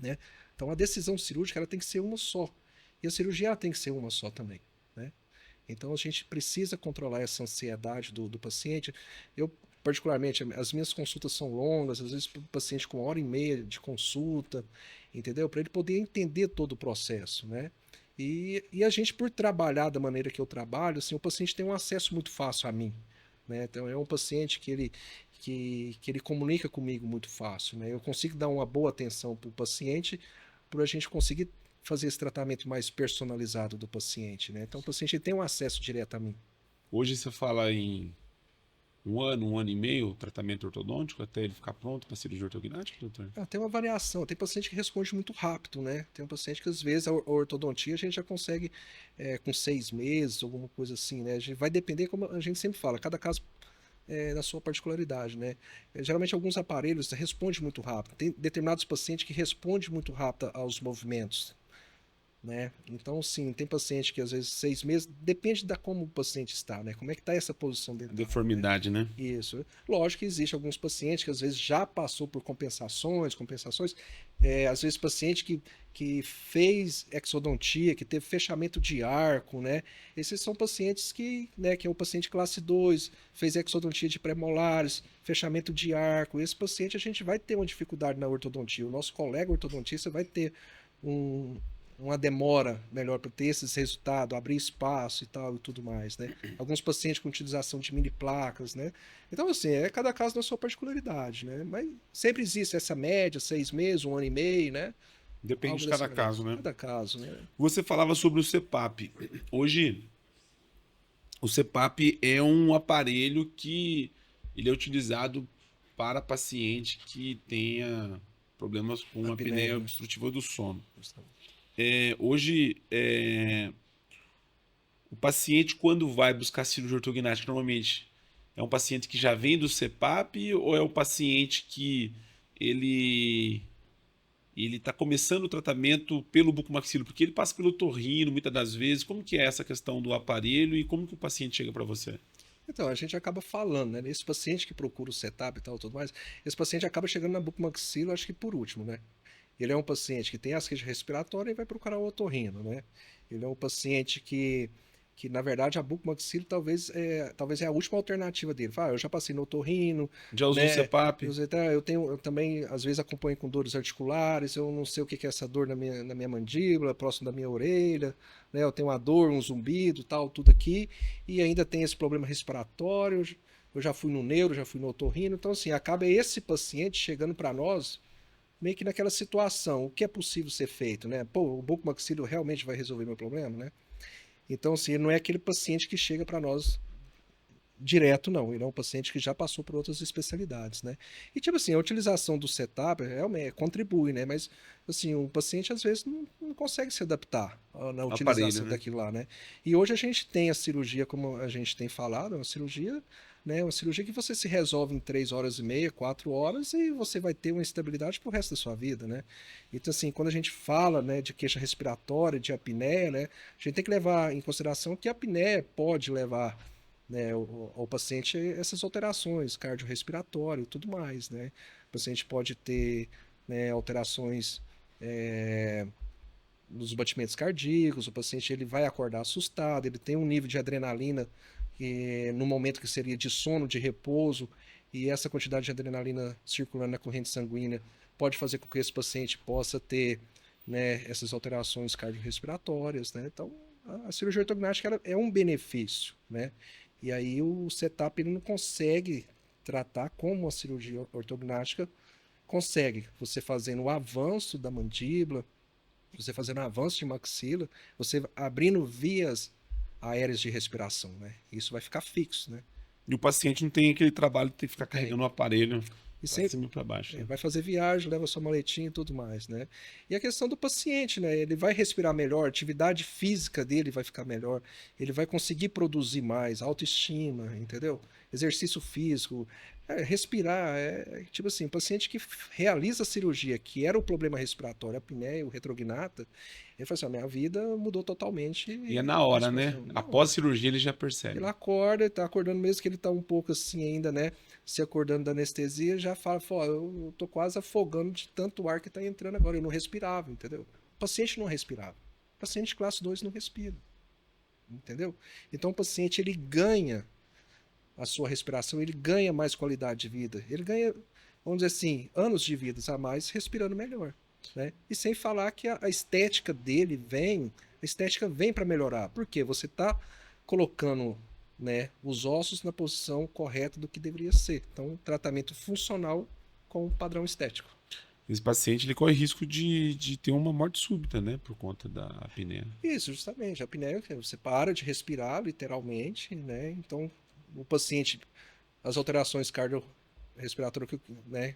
né? Então, a decisão cirúrgica, ela tem que ser uma só. E a cirurgia, ela tem que ser uma só também, né? Então, a gente precisa controlar essa ansiedade do paciente. Eu, particularmente, as minhas consultas são longas, às vezes o paciente com 1h30 de consulta, entendeu? Para ele poder entender todo o processo, né? E a gente, por trabalhar da maneira que eu trabalho, assim, o paciente tem um acesso muito fácil a mim, né? Então, é um paciente que ele comunica comigo muito fácil, né? Eu consigo dar uma boa atenção para o paciente, para a gente conseguir fazer esse tratamento mais personalizado do paciente, né? Então, o paciente tem um acesso direto a mim. Hoje você fala em um ano e meio, tratamento ortodôntico, até ele ficar pronto para cirurgia ortognática, doutor? Tem uma variação. Tem paciente que responde muito rápido, né? Tem um paciente que, às vezes, a ortodontia a gente já consegue com 6 meses, alguma coisa assim, né? A gente vai depender, como a gente sempre fala, cada caso na sua particularidade, né? Geralmente, alguns aparelhos respondem muito rápido. Tem determinados pacientes que respondem muito rápido aos movimentos, né? Então, sim, tem paciente que às vezes 6 meses, depende da como o paciente está, né? Como é que está essa posição dentária, né? Deformidade, né? Isso. Lógico que existe alguns pacientes que às vezes já passou por compensações, às vezes paciente que fez exodontia, que teve fechamento de arco, né? Esses são pacientes que é o paciente classe 2, fez exodontia de premolares, fechamento de arco. Esse paciente a gente vai ter uma dificuldade na ortodontia. O nosso colega ortodontista vai ter uma demora melhor para ter esses resultados, abrir espaço e tal e tudo mais, né? Alguns pacientes com utilização de mini placas, né? Então, assim, cada caso na sua particularidade, né? Mas sempre existe essa média, 6 meses, 1 ano e meio, né? Depende Algo de cada dessa caso, né? Cada caso, né? Você falava sobre o CPAP. Hoje, o CPAP é um aparelho que ele é utilizado para paciente que tenha problemas com a apneia obstrutiva do sono. Hoje, o paciente, quando vai buscar cirurgia ortognática, normalmente é um paciente que já vem do CPAP ou é um paciente que ele está começando o tratamento pelo bucomaxilo? Porque ele passa pelo torrino muitas das vezes. Como que é essa questão do aparelho e como que o paciente chega para você? Então, a gente acaba falando, né? Esse paciente que procura o setup e tal, tudo mais, esse paciente acaba chegando na bucomaxilo, acho que por último, né? Ele é um paciente que tem asquite respiratória e vai procurar o otorrino, né? Ele é um paciente que na verdade, a bucomaxilo talvez é a última alternativa dele. Fala, eu já passei no otorrino, Já usou o né? CPAP? Eu também, às vezes, acompanho com dores articulares, eu não sei o que é essa dor na minha mandíbula, próximo da minha orelha, né? Eu tenho uma dor, um zumbido, tal, tudo aqui, e ainda tem esse problema respiratório, eu já fui no neuro, já fui no otorrino, então, assim, acaba esse paciente chegando para nós meio que naquela situação, o que é possível ser feito, né? Pô, o bucomaxilo realmente vai resolver meu problema, né? Então, assim, não é aquele paciente que chega para nós direto não, ele é um paciente que já passou por outras especialidades, né? E tipo assim, a utilização do setup realmente contribui, né? Mas assim, o paciente às vezes não consegue se adaptar na Aparelho, utilização né? daquilo lá, né? E hoje a gente tem a cirurgia, como a gente tem falado, uma cirurgia, né? Uma cirurgia que você se resolve em 3 horas e meia, 4 horas e você vai ter uma estabilidade pro resto da sua vida, né? Então assim, quando a gente fala, né, de queixa respiratória, de apneia, né? A gente tem que levar em consideração que a apneia pode levar, né, ao paciente essas alterações cardiorrespiratórias e tudo mais, né? O paciente pode ter, né, alterações nos batimentos cardíacos, o paciente ele vai acordar assustado, ele tem um nível de adrenalina que, no momento que seria de sono, de repouso, e essa quantidade de adrenalina circulando na corrente sanguínea pode fazer com que esse paciente possa ter, né, essas alterações cardiorrespiratórias, né? Então, a cirurgia ortognática ela é um benefício, né? E aí o setup ele não consegue tratar como a cirurgia ortognática consegue. Você fazendo o avanço da mandíbula, você fazendo um avanço de maxila, você abrindo vias aéreas de respiração, né? Isso vai ficar fixo, né? E o paciente não tem aquele trabalho de ter que ficar Tem. carregando o aparelho E para sempre cima e para baixo, né? vai fazer viagem, leva sua maletinha e tudo mais, né? E a questão do paciente, né? Ele vai respirar melhor, a atividade física dele vai ficar melhor, ele vai conseguir produzir mais, autoestima, entendeu? Exercício físico, respirar, tipo assim, o paciente que realiza a cirurgia, que era o problema respiratório, a apneia, o retrognata, ele fala assim, minha vida mudou totalmente E é na a hora, né? respiração. Na Após a hora. cirurgia ele já Ele percebe. acorda, tá acordando mesmo que ele tá um pouco assim ainda, né? Se acordando da anestesia, já fala, pô, eu tô quase afogando de tanto ar que tá entrando agora. Eu não respirava, entendeu? O paciente não respirava. O paciente classe 2 não respira, entendeu? Então o paciente ele ganha a sua respiração, ele ganha mais qualidade de vida. Ele ganha, vamos dizer assim, anos de vida a mais respirando melhor, né? E sem falar que a estética dele vem, a estética vem para melhorar. Por quê? Você tá colocando, né, os ossos na posição correta do que deveria ser. Então, tratamento funcional com padrão estético. Esse paciente ele corre risco de ter uma morte súbita, né? Por conta da apneia. Isso, justamente. A apneia, você para de respirar, literalmente, né? Então, o paciente, as alterações cardiorrespiratórias, né?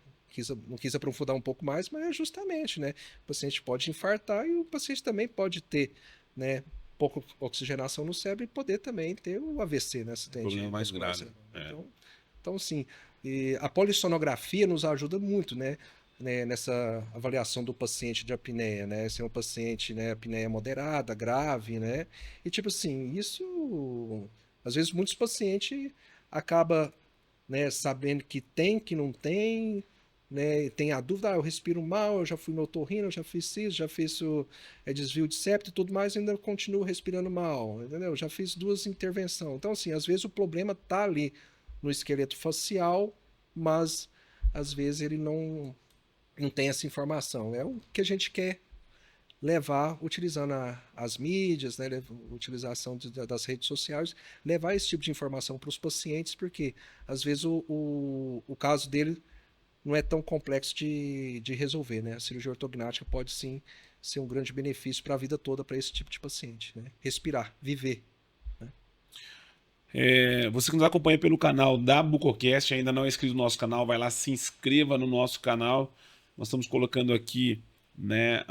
Não quis aprofundar um pouco mais, mas é justamente, né? O paciente pode infartar e o paciente também pode ter, né? Pouca oxigenação no cérebro e poder também ter o AVC, né? Um problema Acidente mais vascular grave. cerebral. É. Então sim, e a polissonografia nos ajuda muito, né, nessa avaliação do paciente de apneia, né? Se é um paciente, né, apneia moderada, grave, né? E tipo assim, isso às vezes muitos pacientes acaba, né, sabendo que não tem, né, tem a dúvida, eu respiro mal, eu já fui no otorrino, eu já fiz isso, já fiz desvio de septo e tudo mais, ainda continuo respirando mal, entendeu? Já fiz 2 intervenções. Então assim, às vezes o problema tá ali no esqueleto facial, mas às vezes ele não tem essa informação. É o que a gente quer levar utilizando as mídias, né, utilização das redes sociais, levar esse tipo de informação para os pacientes, porque às vezes o caso dele não é tão complexo de resolver. Né? A cirurgia ortognática pode sim ser um grande benefício para a vida toda para esse tipo de paciente. Né? Respirar, viver. Né? Você que nos acompanha pelo canal da Bucocast, ainda não é inscrito no nosso canal, vai lá, se inscreva no nosso canal. Nós estamos colocando aqui, né,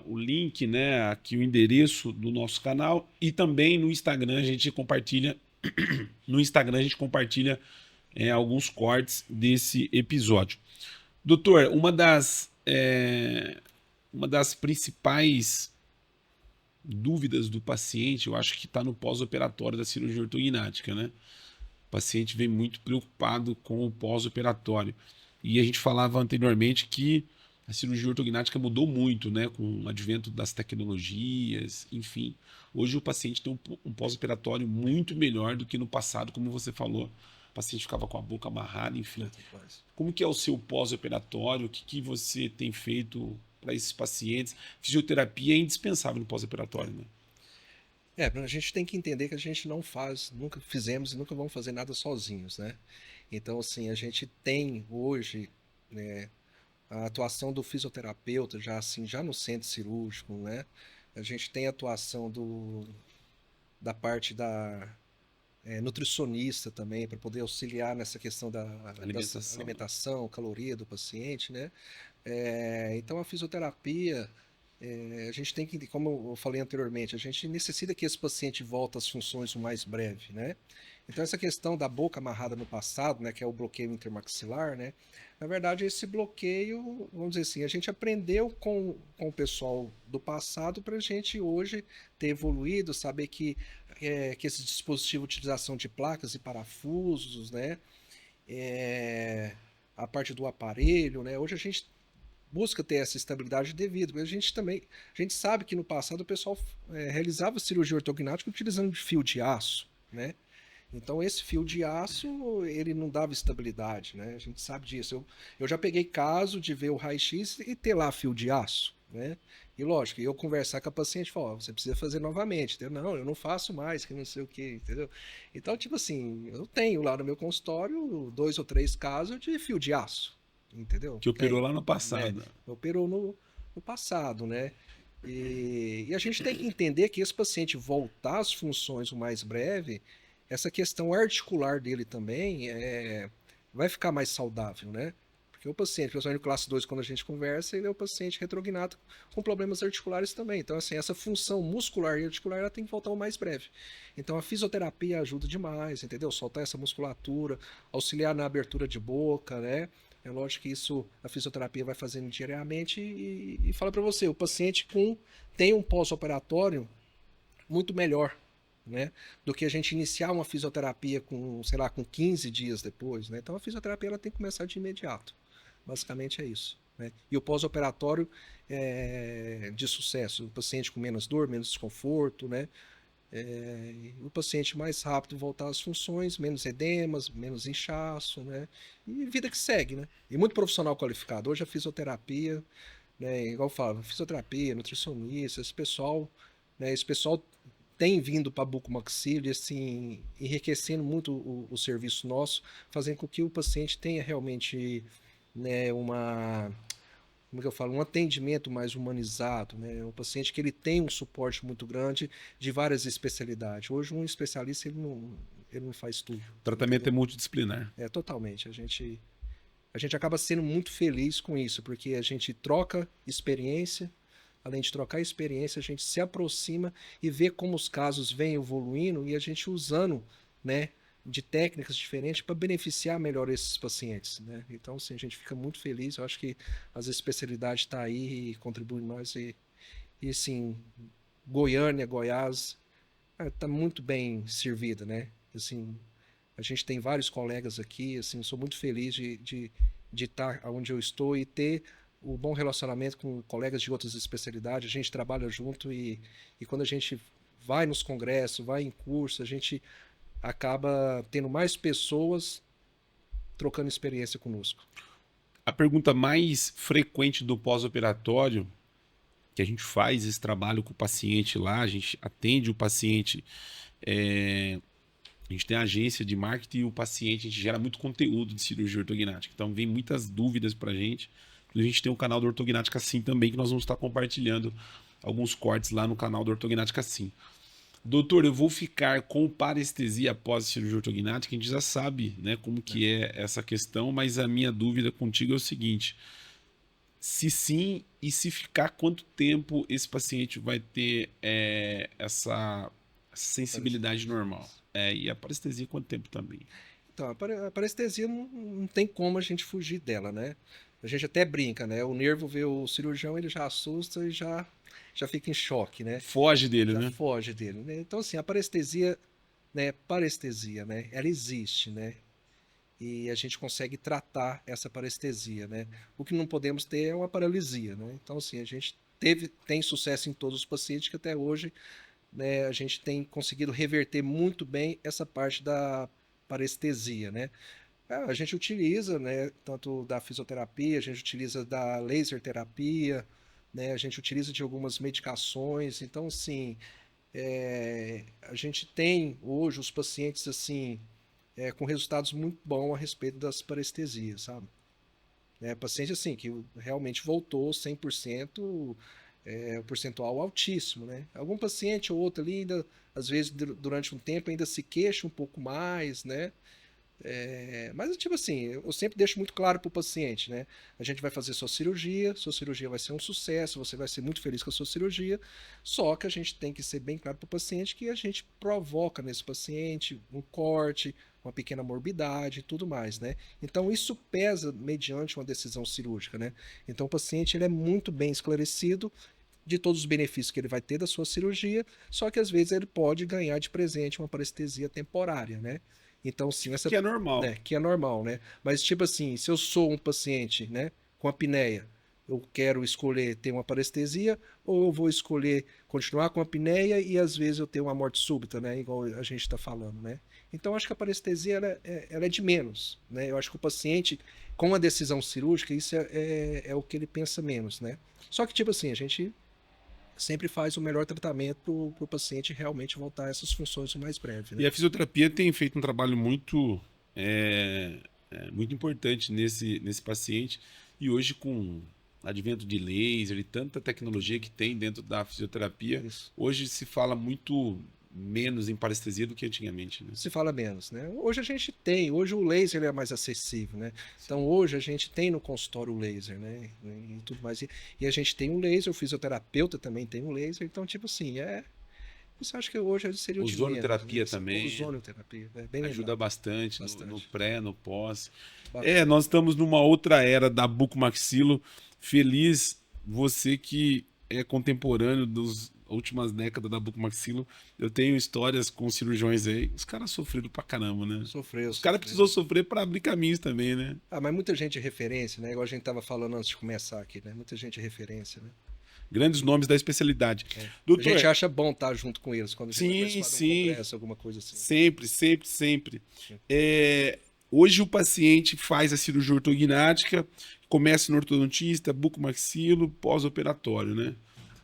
o link, né, aqui o endereço do nosso canal e também no Instagram a gente compartilha alguns cortes desse episódio. Doutor, uma das principais dúvidas do paciente, eu acho que está no pós-operatório da cirurgia ortognática, né? O paciente vem muito preocupado com o pós-operatório. E a gente falava anteriormente que a cirurgia ortognática mudou muito, né? Com o advento das tecnologias, enfim. Hoje o paciente tem um pós-operatório muito melhor do que no passado, como você falou. O paciente ficava com a boca amarrada, enfim. Como que é o seu pós-operatório? O que você tem feito para esses pacientes? Fisioterapia é indispensável no pós-operatório, né? A gente tem que entender que a gente não faz, nunca fizemos e nunca vamos fazer nada sozinhos, né? Então, assim, a gente tem hoje, né, a atuação do fisioterapeuta já assim, já no centro cirúrgico, né? A gente tem a atuação da parte nutricionista também, para poder auxiliar nessa questão da Alimentação. alimentação, caloria do paciente, né? Então a fisioterapia, a gente tem que, como eu falei anteriormente, a gente necessita que esse paciente volte às funções o mais breve, né? Então essa questão da boca amarrada no passado, né, que é o bloqueio intermaxilar, né? Na verdade, esse bloqueio, vamos dizer assim, a gente aprendeu com o pessoal do passado para a gente hoje ter evoluído, saber que esse dispositivo de utilização de placas e parafusos, né? A parte do aparelho, né? Hoje a gente busca ter essa estabilidade devido, mas a gente sabe que no passado o pessoal realizava cirurgia ortognática utilizando de fio de aço, né? Então esse fio de aço, ele não dava estabilidade, né? A gente sabe disso. Eu já peguei caso de ver o raio-x e ter lá fio de aço, né? E lógico, eu conversar com a paciente e falar, você precisa fazer novamente, entendeu? Não, eu não faço mais, que não sei o que, entendeu? Então, tipo assim, eu tenho lá no meu consultório 2 ou 3 casos de fio de aço, entendeu? Que operou Tem, lá no né? passado. Operou no passado, né? E a gente tem que entender que esse paciente voltar às funções o mais breve, essa questão articular dele também vai ficar mais saudável, né? Porque o paciente, principalmente no classe 2, quando a gente conversa, ele é o paciente retrognato com problemas articulares também. Então, assim, essa função muscular e articular ela tem que voltar o mais breve. Então, a fisioterapia ajuda demais, entendeu? Soltar essa musculatura, auxiliar na abertura de boca, né? É lógico que isso a fisioterapia vai fazendo diariamente e fala para você, o paciente tem um pós-operatório muito melhor, né, do que a gente iniciar uma fisioterapia com, sei lá, com 15 dias depois, né? Então a fisioterapia ela tem que começar de imediato. Basicamente é isso, né? E o pós-operatório de sucesso, o paciente com menos dor, menos desconforto, né? O paciente mais rápido voltar às funções, menos edemas, menos inchaço, né? E vida que segue, né? E muito profissional qualificado. Hoje a fisioterapia, né, igual eu falo, fisioterapia, nutricionista, esse pessoal tem vindo para a Bucomaxilo e assim, enriquecendo muito o serviço nosso, fazendo com que o paciente tenha realmente, né, como é que eu falo, um atendimento mais humanizado, né? Um paciente que ele tem um suporte muito grande de várias especialidades. Hoje um especialista ele não faz tudo, O tratamento entendeu? é multidisciplinar. Totalmente. A gente acaba sendo muito feliz com isso, porque a gente troca experiência, além de trocar experiência, a gente se aproxima e vê como os casos vêm evoluindo e a gente usando, né, de técnicas diferentes para beneficiar melhor esses pacientes, né? Então, assim, a gente fica muito feliz. Eu acho que as especialidades estão aí e contribuem mais e assim, Goiânia, Goiás, está muito bem servida, né? Assim, a gente tem vários colegas aqui, assim, sou muito feliz de estar onde eu estou e ter o bom relacionamento com colegas de outras especialidades. A gente trabalha junto e quando a gente vai nos congressos, vai em curso, a gente acaba tendo mais pessoas trocando experiência conosco. A pergunta mais frequente do pós-operatório, que a gente faz esse trabalho com o paciente lá, a gente atende o paciente, a gente tem a agência de marketing e o paciente, a gente gera muito conteúdo de cirurgia ortognática. Então vem muitas dúvidas pra gente. A gente tem o canal do Ortognática Sim também, que nós vamos estar compartilhando alguns cortes lá no canal do Ortognática Sim. Doutor, eu vou ficar com parestesia após a cirurgia ortognática. A gente já sabe, né, como que é essa questão, mas a minha dúvida contigo é o seguinte: se sim e se ficar, quanto tempo esse paciente vai ter essa sensibilidade normal? E a parestesia, quanto tempo também? Então, a parestesia não tem como a gente fugir dela, né? A gente até brinca, né? O nervo vê o cirurgião, ele já assusta e já fica em choque, né? Foge dele, Já né? foge dele, né? Então, assim, a parestesia, né? Ela existe, né? E a gente consegue tratar essa parestesia, né? O que não podemos ter é uma paralisia, né? Então, assim, a gente tem sucesso em todos os pacientes que até hoje, né, a gente tem conseguido reverter muito bem essa parte da parestesia, né? A gente utiliza, né, tanto da fisioterapia, a gente utiliza da laser terapia, né, a gente utiliza de algumas medicações. Então, assim, a gente tem hoje os pacientes assim com resultados muito bons a respeito das parestesias, sabe? Paciente assim que realmente voltou 100%, é um percentual altíssimo, né? Algum paciente ou outro ali ainda, às vezes, durante um tempo ainda se queixa um pouco mais, né? Mas, tipo assim, eu sempre deixo muito claro para o paciente, né? A gente vai fazer sua cirurgia vai ser um sucesso, você vai ser muito feliz com a sua cirurgia, só que a gente tem que ser bem claro para o paciente que a gente provoca nesse paciente um corte, uma pequena morbidade e tudo mais, né? Então, isso pesa mediante uma decisão cirúrgica, né? Então, o paciente ele é muito bem esclarecido de todos os benefícios que ele vai ter da sua cirurgia, só que às vezes ele pode ganhar de presente uma parestesia temporária, né? Então, sim, essa, Que é normal. né, que é normal, né? Mas, tipo assim, se eu sou um paciente, né, com apneia, eu quero escolher ter uma parestesia ou eu vou escolher continuar com a apneia e às vezes eu tenho uma morte súbita, né? Igual a gente está falando, né? Então, acho que a parestesia ela é de menos, né? Eu acho que o paciente, com a decisão cirúrgica, isso é o que ele pensa menos, né? Só que, tipo assim, a gente sempre faz o melhor tratamento para o paciente realmente voltar a essas funções o mais breve, E né? a fisioterapia tem feito um trabalho é, muito importante nesse paciente. E hoje, com advento de laser e tanta tecnologia que tem dentro da fisioterapia, Isso. hoje se fala muito menos em parestesia do que antigamente, né? Se fala menos, né? Hoje o laser ele é mais acessível, né? Então hoje a gente tem no consultório o laser, né? E tudo mais. E a gente tem um laser, o fisioterapeuta também tem um laser, então tipo assim, isso eu acho que hoje seria o de menos, né? Ozonoterapia também Ozonioterapia, bem ajuda lembrado, bastante no bastante. pré, no pós. Bacana. Nós estamos numa outra era da bucomaxilo. Feliz você que é contemporâneo das últimas décadas da bucomaxilo. Eu tenho histórias com cirurgiões aí. Os caras sofreram pra caramba, né? Sofreu, Os caras sofreu. precisou sofrer pra abrir caminhos também, né? Mas muita gente de referência, né? Igual a gente tava falando antes de começar aqui, né? Muita gente de referência, né? Grandes nomes da especialidade. A gente Doutor, acha bom estar junto com eles quando a gente vai sim, participar de um sim. congresso, alguma coisa assim. Sempre, sempre, sempre. Sim. Hoje o paciente faz a cirurgia ortognática, começa no ortodontista, bucomaxilo, pós-operatório, né?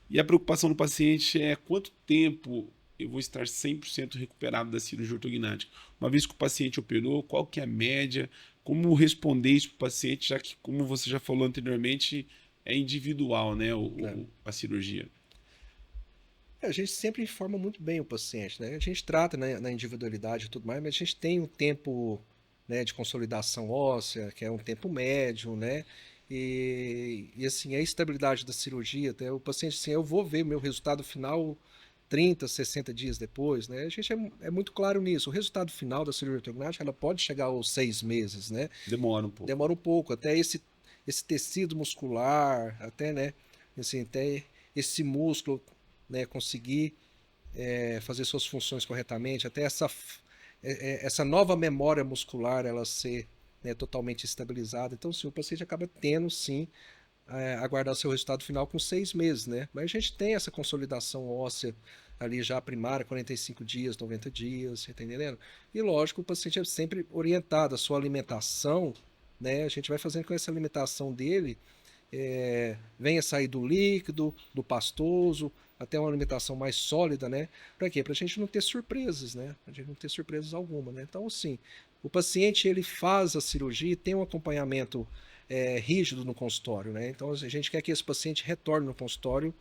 E a preocupação do paciente é quanto tempo eu vou estar 100% recuperado da cirurgia ortognática. Uma vez que o paciente operou, qual que é a média? Como responder isso para o paciente, já que, como você já falou anteriormente, é individual, né, a cirurgia. A gente sempre informa muito bem o paciente, né? A gente trata na individualidade e tudo mais, mas a gente tem um tempo, né, de consolidação óssea, que é um tempo médio, né? E assim, a estabilidade da cirurgia, até o paciente, assim, eu vou ver meu resultado final 30, 60 dias depois, né? A gente é muito claro nisso. O resultado final da cirurgia ortognática, ela pode chegar aos 6 meses, né? Demora um pouco. Demora um pouco, até esse tecido muscular, até, né? Assim, até esse músculo, né, conseguir fazer suas funções corretamente, até essa nova memória muscular ela ser, né, totalmente estabilizada. Então, sim, o paciente acaba tendo, sim, aguardar seu resultado final com 6 meses, né? Mas a gente tem essa consolidação óssea ali já primária, 45 dias, 90 dias, tá entendendo? E lógico, o paciente é sempre orientado, a sua alimentação, né? A gente vai fazendo com essa alimentação dele, venha sair do líquido, do pastoso, até uma alimentação mais sólida, né? Para quê? Para a gente não ter surpresas, né? A gente não ter surpresas alguma, né? Então, assim, o paciente ele faz a cirurgia e tem um acompanhamento rígido no consultório, né? Então, a gente quer que esse paciente retorne no consultório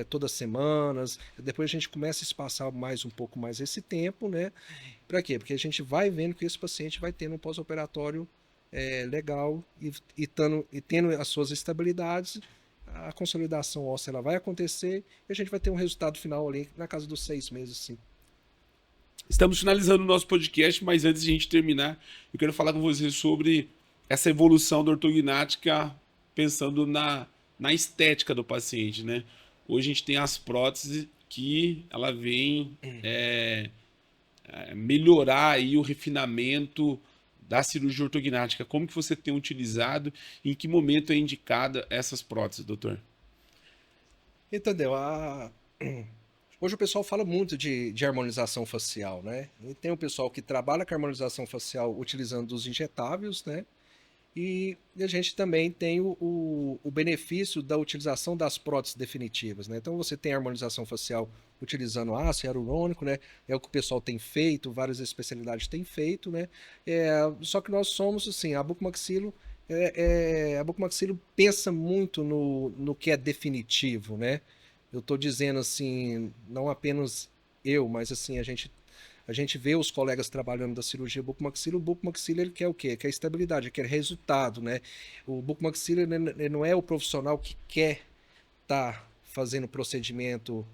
todas as semanas. Depois a gente começa a espaçar mais um pouco mais esse tempo, né? Para quê? Porque a gente vai vendo que esse paciente vai tendo um pós-operatório legal e tendo as suas estabilidades, a consolidação óssea ela vai acontecer e a gente vai ter um resultado final ali na casa dos 6 meses, sim. Estamos finalizando o nosso podcast, mas antes de a gente terminar, eu quero falar com você sobre essa evolução da ortognática pensando na estética do paciente, né? Hoje a gente tem as próteses que ela vem melhorar aí o refinamento da cirurgia ortognática. Como que você tem utilizado e em que momento é indicada essas próteses, doutor? Entendeu? Hoje o pessoal fala muito de harmonização facial, né? E tem o pessoal que trabalha com harmonização facial utilizando os injetáveis, né? E a gente também tem o benefício da utilização das próteses definitivas, né? Então você tem a harmonização facial utilizando ácido hialurônico, né? É o que o pessoal tem feito, várias especialidades têm feito, né? Só que nós somos, assim, a bucomaxilo, A bucomaxilo pensa muito no que é definitivo, né? Eu estou dizendo assim, não apenas eu, mas assim, a gente vê os colegas trabalhando da cirurgia bucomaxilo. O bucomaxilo ele quer o quê? Quer estabilidade, quer resultado, né? O bucomaxilo ele não é o profissional que quer estar fazendo procedimento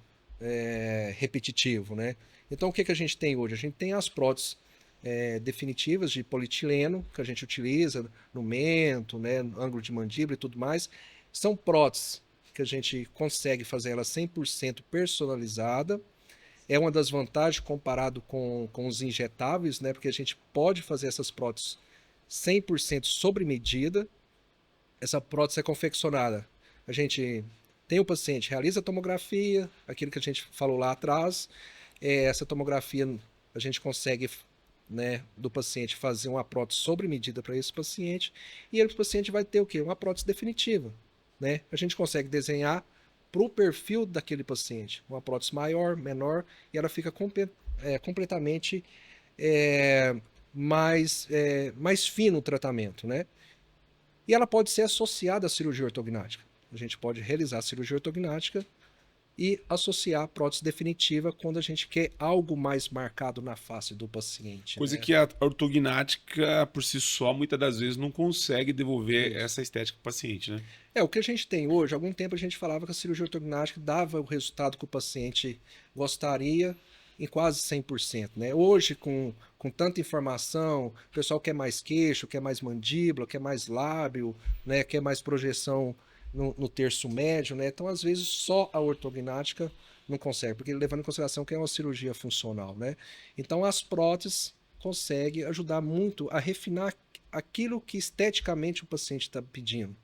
repetitivo, né? Então o que a gente tem hoje? A gente tem as próteses definitivas de polietileno que a gente utiliza no mento, né, no ângulo de mandíbula e tudo mais. São próteses que a gente consegue fazer ela 100% personalizada. É uma das vantagens comparado com os injetáveis, né, porque a gente pode fazer essas próteses 100% sobre medida. Essa prótese é confeccionada. A gente tem o paciente, realiza a tomografia, aquilo que a gente falou lá atrás. Essa tomografia a gente consegue, né, do paciente fazer uma prótese sobre medida para esse paciente, e o paciente vai ter o quê? Uma prótese definitiva, né? A gente consegue desenhar para o perfil daquele paciente, uma prótese maior, menor, e ela fica completamente mais fino o tratamento, né? E ela pode ser associada à cirurgia ortognática. A gente pode realizar a cirurgia ortognática e associar a prótese definitiva quando a gente quer algo mais marcado na face do paciente, Coisa né? que a ortognática, por si só, muitas das vezes não consegue devolver Isso. essa estética para o paciente, né? O que a gente tem hoje, há algum tempo a gente falava que a cirurgia ortognática dava o resultado que o paciente gostaria em quase 100%, né? Hoje, com tanta informação, o pessoal quer mais queixo, quer mais mandíbula, quer mais lábio, né? Quer mais projeção no terço médio, né? Então, às vezes, só a ortognática não consegue, porque levando em consideração que é uma cirurgia funcional, né? Então, as próteses conseguem ajudar muito a refinar aquilo que esteticamente o paciente está pedindo.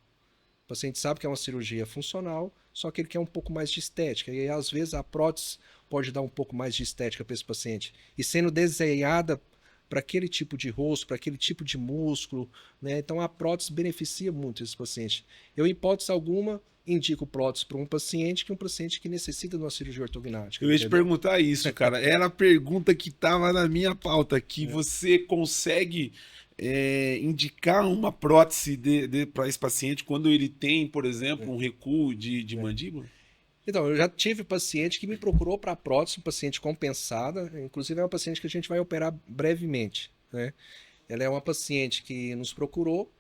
O paciente sabe que é uma cirurgia funcional, só que ele quer um pouco mais de estética. E às vezes a prótese pode dar um pouco mais de estética para esse paciente. E sendo desenhada para aquele tipo de rosto, para aquele tipo de músculo, né? Então a prótese beneficia muito esse paciente. Eu, em hipótese alguma, indico prótese para um paciente que necessita de uma cirurgia ortognática, Eu ia te entendeu? perguntar isso, cara. Era a pergunta que estava na minha pauta, que É. você consegue indicar uma prótese para esse paciente quando ele tem, por exemplo, É. um recuo de É. mandíbula? Então, eu já tive paciente que me procurou para prótese, um paciente compensada, inclusive é uma paciente que a gente vai operar brevemente, né? Ela é uma paciente que nos procurou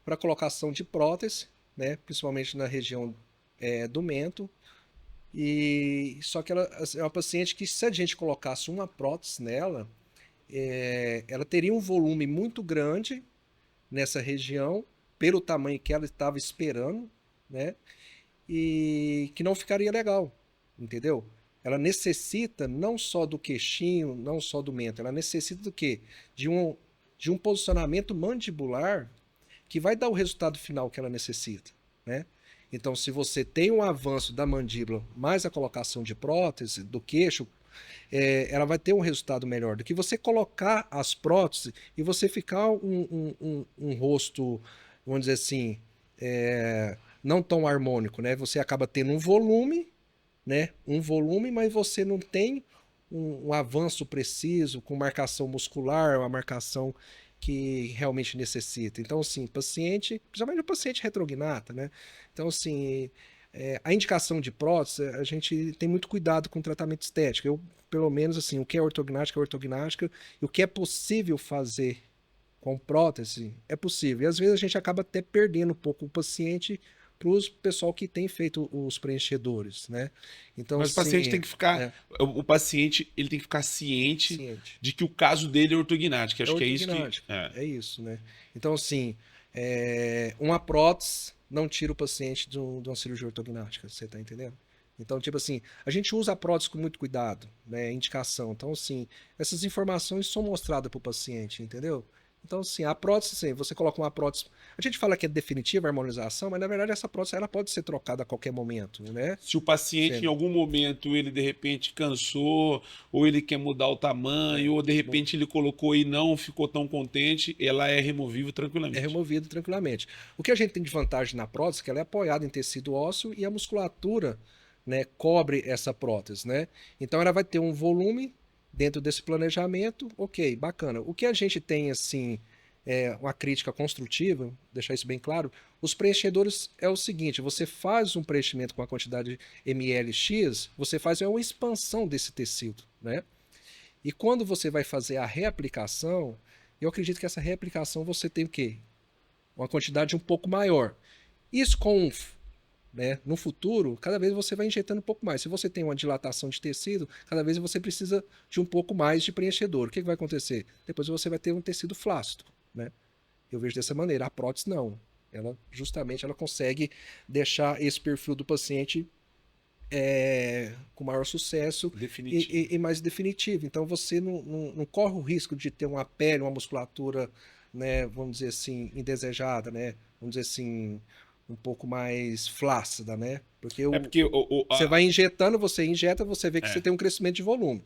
para colocação de prótese, né? Principalmente na região do mento, e só que ela assim, é uma paciente que se a gente colocasse uma prótese nela, ela teria um volume muito grande nessa região, pelo tamanho que ela estava esperando, né? E que não ficaria legal, entendeu? Ela necessita não só do queixinho, não só do mento, ela necessita do quê? De um posicionamento mandibular que vai dar o resultado final que ela necessita, né? Então, se você tem um avanço da mandíbula mais a colocação de prótese do queixo, ela vai ter um resultado melhor do que você colocar as próteses e você ficar um rosto, vamos dizer assim, não tão harmônico, né? Você acaba tendo um volume, né? Um volume, mas você não tem um avanço preciso com marcação muscular, uma marcação que realmente necessita. Então, assim, paciente, principalmente o paciente retrognata, né? Então, assim, a indicação de prótese, a gente tem muito cuidado com o tratamento estético. Eu, pelo menos, assim, o que é ortognática, e o que é possível fazer com prótese, é possível. E às vezes a gente acaba até perdendo um pouco o paciente para o pessoal que tem feito os preenchedores, né? Então, Mas o paciente tem assim, que ficar, o paciente ele tem que ficar ciente ciente. de que o caso dele é ortognático. É Acho que é isso que. ortognático, é isso, né? Então, assim, uma prótese não tira o paciente de uma cirurgia ortognática, você tá entendendo? Então, tipo assim, a gente usa a prótese com muito cuidado, né? Indicação. Então, assim, essas informações são mostradas para o paciente, entendeu? Então, assim, a prótese, assim, você coloca uma prótese. A gente fala que é definitiva a harmonização, mas na verdade essa prótese ela pode ser trocada a qualquer momento, né? Se o paciente em Sim. algum momento ele de repente cansou, ou ele quer mudar o tamanho, ou de Bom, repente ele colocou e não ficou tão contente, ela é removível é tranquilamente. removido tranquilamente. O que a gente tem de vantagem na prótese é que ela é apoiada em tecido ósseo e a musculatura, né, cobre essa prótese, né? Então ela vai ter um volume dentro desse planejamento, ok, bacana. O que a gente tem assim uma crítica construtiva, deixar isso bem claro, os preenchedores é o seguinte, você faz um preenchimento com a quantidade ml X, você faz uma expansão desse tecido, né? E quando você vai fazer a reaplicação, eu acredito que essa reaplicação você tem o quê? Uma quantidade um pouco maior. Isso né, no futuro, cada vez você vai injetando um pouco mais. Se você tem uma dilatação de tecido, cada vez você precisa de um pouco mais de preenchedor. O que vai acontecer? Depois você vai ter um tecido flácido, né? Eu vejo dessa maneira. A prótese não. Ela justamente ela consegue deixar esse perfil do paciente com maior sucesso e mais definitivo. Então você não corre o risco de ter uma pele, uma musculatura, né, vamos dizer assim, indesejada, né? Vamos dizer assim, um pouco mais flácida, né? Porque porque você vai injetando, você injeta, você vê que você é. tem um crescimento de volume.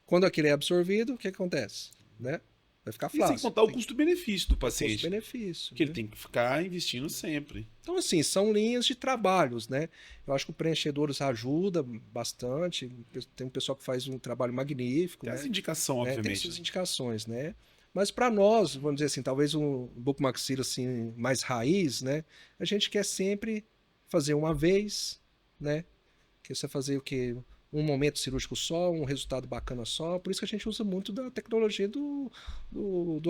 Quando aquilo é absorvido, o que acontece? Né? Vai ficar E sem flácido. contar o custo-benefício do paciente. Custo-benefício. Que né? ele tem que ficar investindo sempre. Então, assim, são linhas de trabalhos, né? Eu acho que o preenchedores ajuda bastante. Tem um pessoal que faz um trabalho magnífico, Tem né? essa indicação, Tem obviamente. essas indicações, né? Mas para nós, vamos dizer assim, talvez um bucomaxilo assim mais raiz, né? A gente quer sempre fazer uma vez, né? Que você fazer o quê? Um momento cirúrgico só, um resultado bacana só. Por isso que a gente usa muito da tecnologia do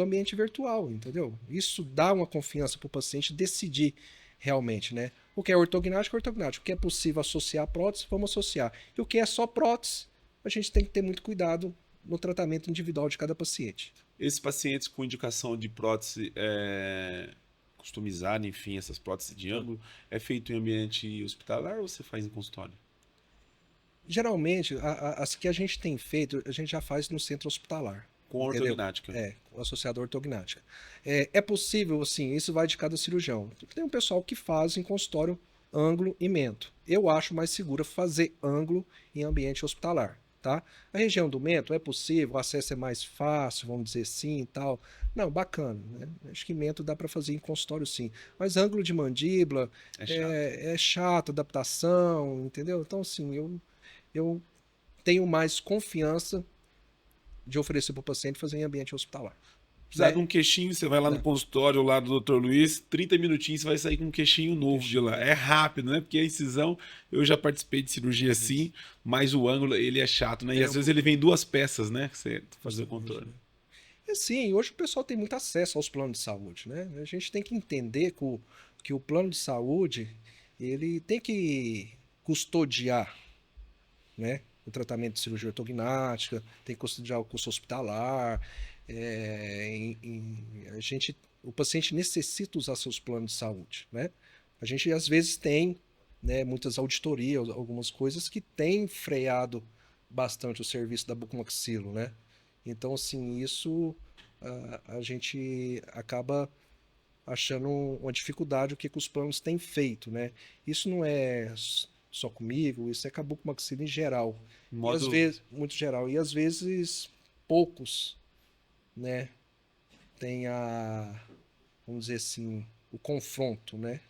ambiente virtual, entendeu? Isso dá uma confiança para o paciente decidir realmente, né? O que é ortognático, é ortognático. O que é possível associar a prótese, vamos associar. E o que é só prótese, a gente tem que ter muito cuidado no tratamento individual de cada paciente. Esses pacientes com indicação de prótese customizada, enfim, essas próteses de ângulo, é feito em ambiente hospitalar ou você faz em consultório? Geralmente, as que a gente tem feito, a gente já faz no centro hospitalar. Com Entendeu? ortognática. Com associador ortognática. É possível, assim, isso vai de cada cirurgião. Tem um pessoal que faz em consultório ângulo e mento. Eu acho mais seguro fazer ângulo em ambiente hospitalar, tá? A região do mento é possível, o acesso é mais fácil, vamos dizer assim e tal. Não, bacana, né? Acho que mento dá para fazer em consultório sim. Mas ângulo de mandíbula é chato, adaptação, entendeu? Então, assim, eu tenho mais confiança de oferecer para o paciente fazer em ambiente hospitalar. Precisar de um queixinho, você vai lá no Não. consultório lá do Dr. Luiz, 30 minutinhos você vai sair com um queixinho novo de lá. É rápido, né? Porque a incisão, eu já participei de cirurgia assim, mas o ângulo, ele é chato, né? E às vezes ele vem duas peças, né? Que você fazer o contorno. E sim, hoje o pessoal tem muito acesso aos planos de saúde, né? A gente tem que entender que o plano de saúde, ele tem que custodiar, né? O tratamento de cirurgia ortognática, tem que custodiar o custo hospitalar. O paciente necessita usar seus planos de saúde, né? A gente às vezes tem, né, muitas auditorias, algumas coisas que têm freado bastante o serviço da bucomaxilo, né? Então, assim, isso a gente acaba achando uma dificuldade o que os planos têm feito, né? Isso não é só comigo, isso é com a bucomaxilo em geral. E às vezes, muito geral, e às vezes poucos, né, tem vamos dizer assim, o confronto, né?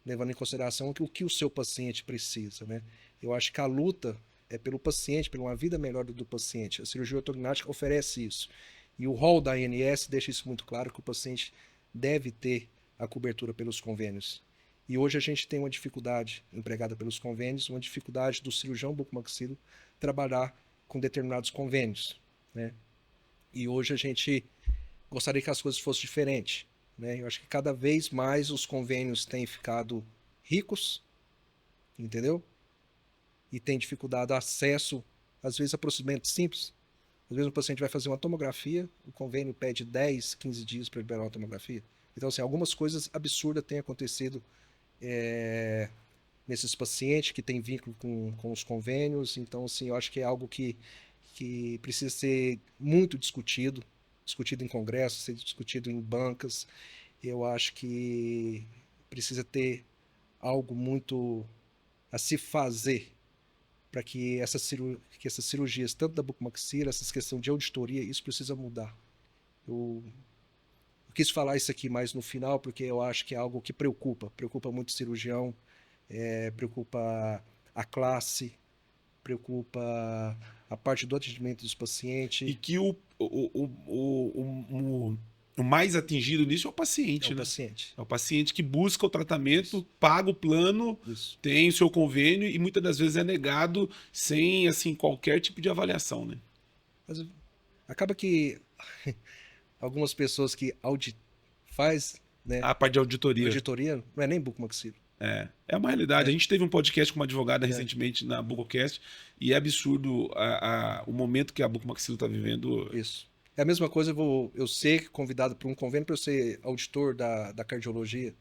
Levando em consideração o que o seu paciente precisa, né? Eu acho que a luta é pelo paciente, por uma vida melhor do paciente. A cirurgia ortognática oferece isso. E o rol da ANS deixa isso muito claro, que o paciente deve ter a cobertura pelos convênios. E hoje a gente tem uma dificuldade empregada pelos convênios, uma dificuldade do cirurgião bucomaxilo trabalhar com determinados convênios, né? E hoje a gente gostaria que as coisas fossem diferentes, né? Eu acho que cada vez mais os convênios têm ficado ricos, entendeu? E tem dificuldade de acesso, às vezes, a procedimentos simples. Às vezes o paciente vai fazer uma tomografia, o convênio pede 10, 15 dias para liberar uma tomografia. Então, assim, algumas coisas absurdas têm acontecido nesses pacientes que têm vínculo com os convênios. Então, assim, eu acho que é algo que precisa ser muito discutido em congressos, ser discutido em bancas. Eu acho que precisa ter algo muito a se fazer para que essas cirurgias, tanto da bucomaxila, essas questões de auditoria, isso precisa mudar. Eu quis falar isso aqui mais no final, porque eu acho que é algo que preocupa muito o cirurgião, preocupa a classe, preocupa a parte do atendimento dos pacientes. E que O mais atingido nisso é o É paciente, o né? paciente. É o paciente que busca o tratamento, paga o plano, Isso. tem o seu convênio e muitas das vezes é negado sem assim qualquer tipo de avaliação, né? Mas acaba que algumas pessoas que faz, né, A parte de auditoria. auditoria, não é nem bucomaxilo. É uma realidade. A É. gente teve um podcast com uma advogada É. recentemente na Bucocast e é absurdo o momento que a Bucomaxilo está vivendo. Isso. É a mesma coisa eu ser convidado para um convênio para eu ser auditor da cardiologia.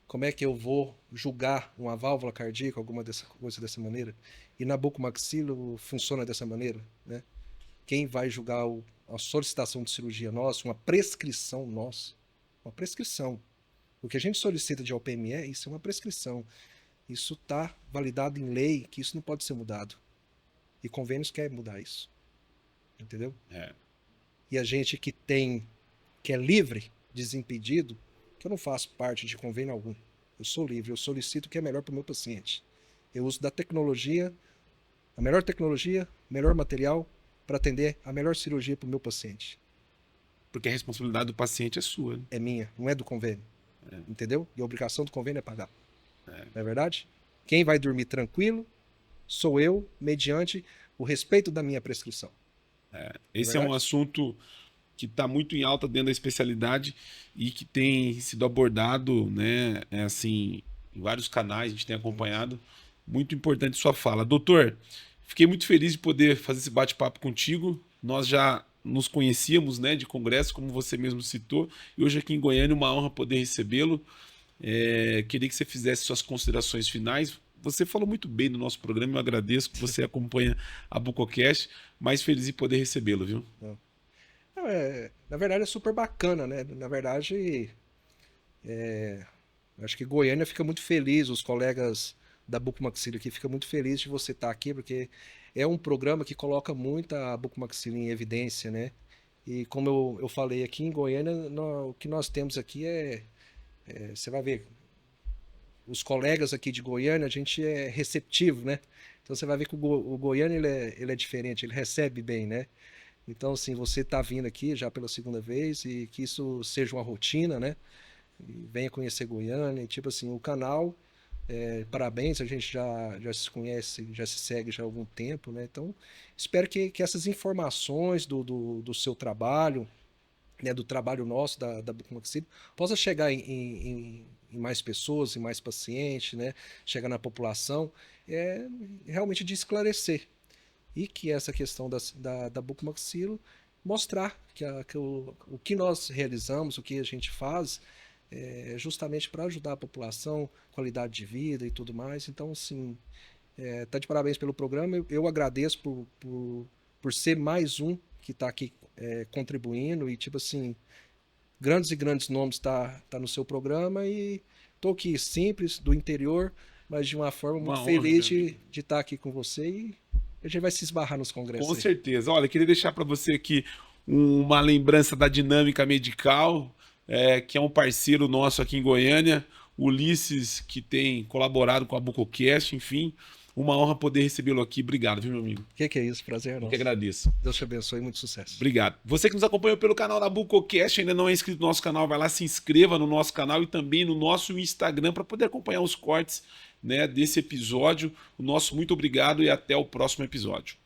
Como é que eu vou julgar uma válvula cardíaca, alguma coisa dessa maneira? E na bucomaxilo funciona dessa maneira, né? Quem vai julgar a solicitação de cirurgia nossa, uma prescrição nossa, uma prescrição. O que a gente solicita de OPME, isso é uma prescrição. Isso está validado em lei, que isso não pode ser mudado. E convênios querem mudar isso. Entendeu? É. E a gente que é livre, desimpedido, que eu não faço parte de convênio algum. Eu sou livre, eu solicito o que é melhor para o meu paciente. Eu uso da tecnologia, a melhor tecnologia, melhor material, para atender a melhor cirurgia para o meu paciente. Porque a responsabilidade do paciente é sua, né? É minha, não é do convênio. Entendeu? E a obrigação do convênio é pagar. Não é verdade? Quem vai dormir tranquilo sou eu, mediante o respeito da minha prescrição. Esse é um assunto que está muito em alta dentro da especialidade e que tem sido abordado, né, assim, em vários canais, a gente tem acompanhado. Muito importante sua fala. Doutor, fiquei muito feliz de poder fazer esse bate-papo contigo. Nós já nos conhecíamos, né, de congresso, como você mesmo citou, e hoje aqui em Goiânia uma honra poder recebê-lo. Queria que você fizesse suas considerações finais. Você falou muito bem no nosso programa, eu agradeço que você acompanha a Bucocast, mais feliz em poder recebê-lo, viu? Na verdade é super bacana, né? Na verdade, acho que Goiânia fica muito feliz, os colegas da Bucomaxilo aqui ficam muito felizes de você estar aqui, porque é um programa que coloca muito a Bucomaxilo em evidência, né? E como eu falei aqui em Goiânia, o que nós temos aqui você vai ver, os colegas aqui de Goiânia, a gente é receptivo, né? Então você vai ver que o Goiânia ele é diferente, ele recebe bem, né? Então, assim, você está vindo aqui já pela segunda vez e que isso seja uma rotina, né? E venha conhecer Goiânia, e, tipo assim, o canal, parabéns, a gente já se conhece, já se segue já há algum tempo, né? Então, espero que essas informações do seu trabalho, né, do trabalho nosso, da Bucomaxilo, possa chegar em mais pessoas, em mais pacientes, né? Chegar na população, realmente de esclarecer. E que essa questão da Bucomaxilo mostrar que o que nós realizamos, o que a gente faz, é justamente para ajudar a população, qualidade de vida e tudo mais. Então, assim, tá de parabéns pelo programa. Eu agradeço por ser mais um que está aqui contribuindo e, tipo assim, grandes e grandes nomes tá no seu programa e tô aqui simples, do interior, mas de uma forma muito feliz de estar aqui com você e a gente vai se esbarrar nos congressos. Com certeza. Olha, queria deixar para você aqui uma lembrança da Dinâmica Medical, que é um parceiro nosso aqui em Goiânia, Ulisses, que tem colaborado com a Bucocast, enfim. Uma honra poder recebê-lo aqui. Obrigado, viu, meu amigo? Que é isso, prazer é nosso. Eu que agradeço. Deus te abençoe e muito sucesso. Obrigado. Você que nos acompanhou pelo canal da Bucocast, ainda não é inscrito no nosso canal, vai lá, se inscreva no nosso canal e também no nosso Instagram para poder acompanhar os cortes, né, desse episódio. O nosso muito obrigado e até o próximo episódio.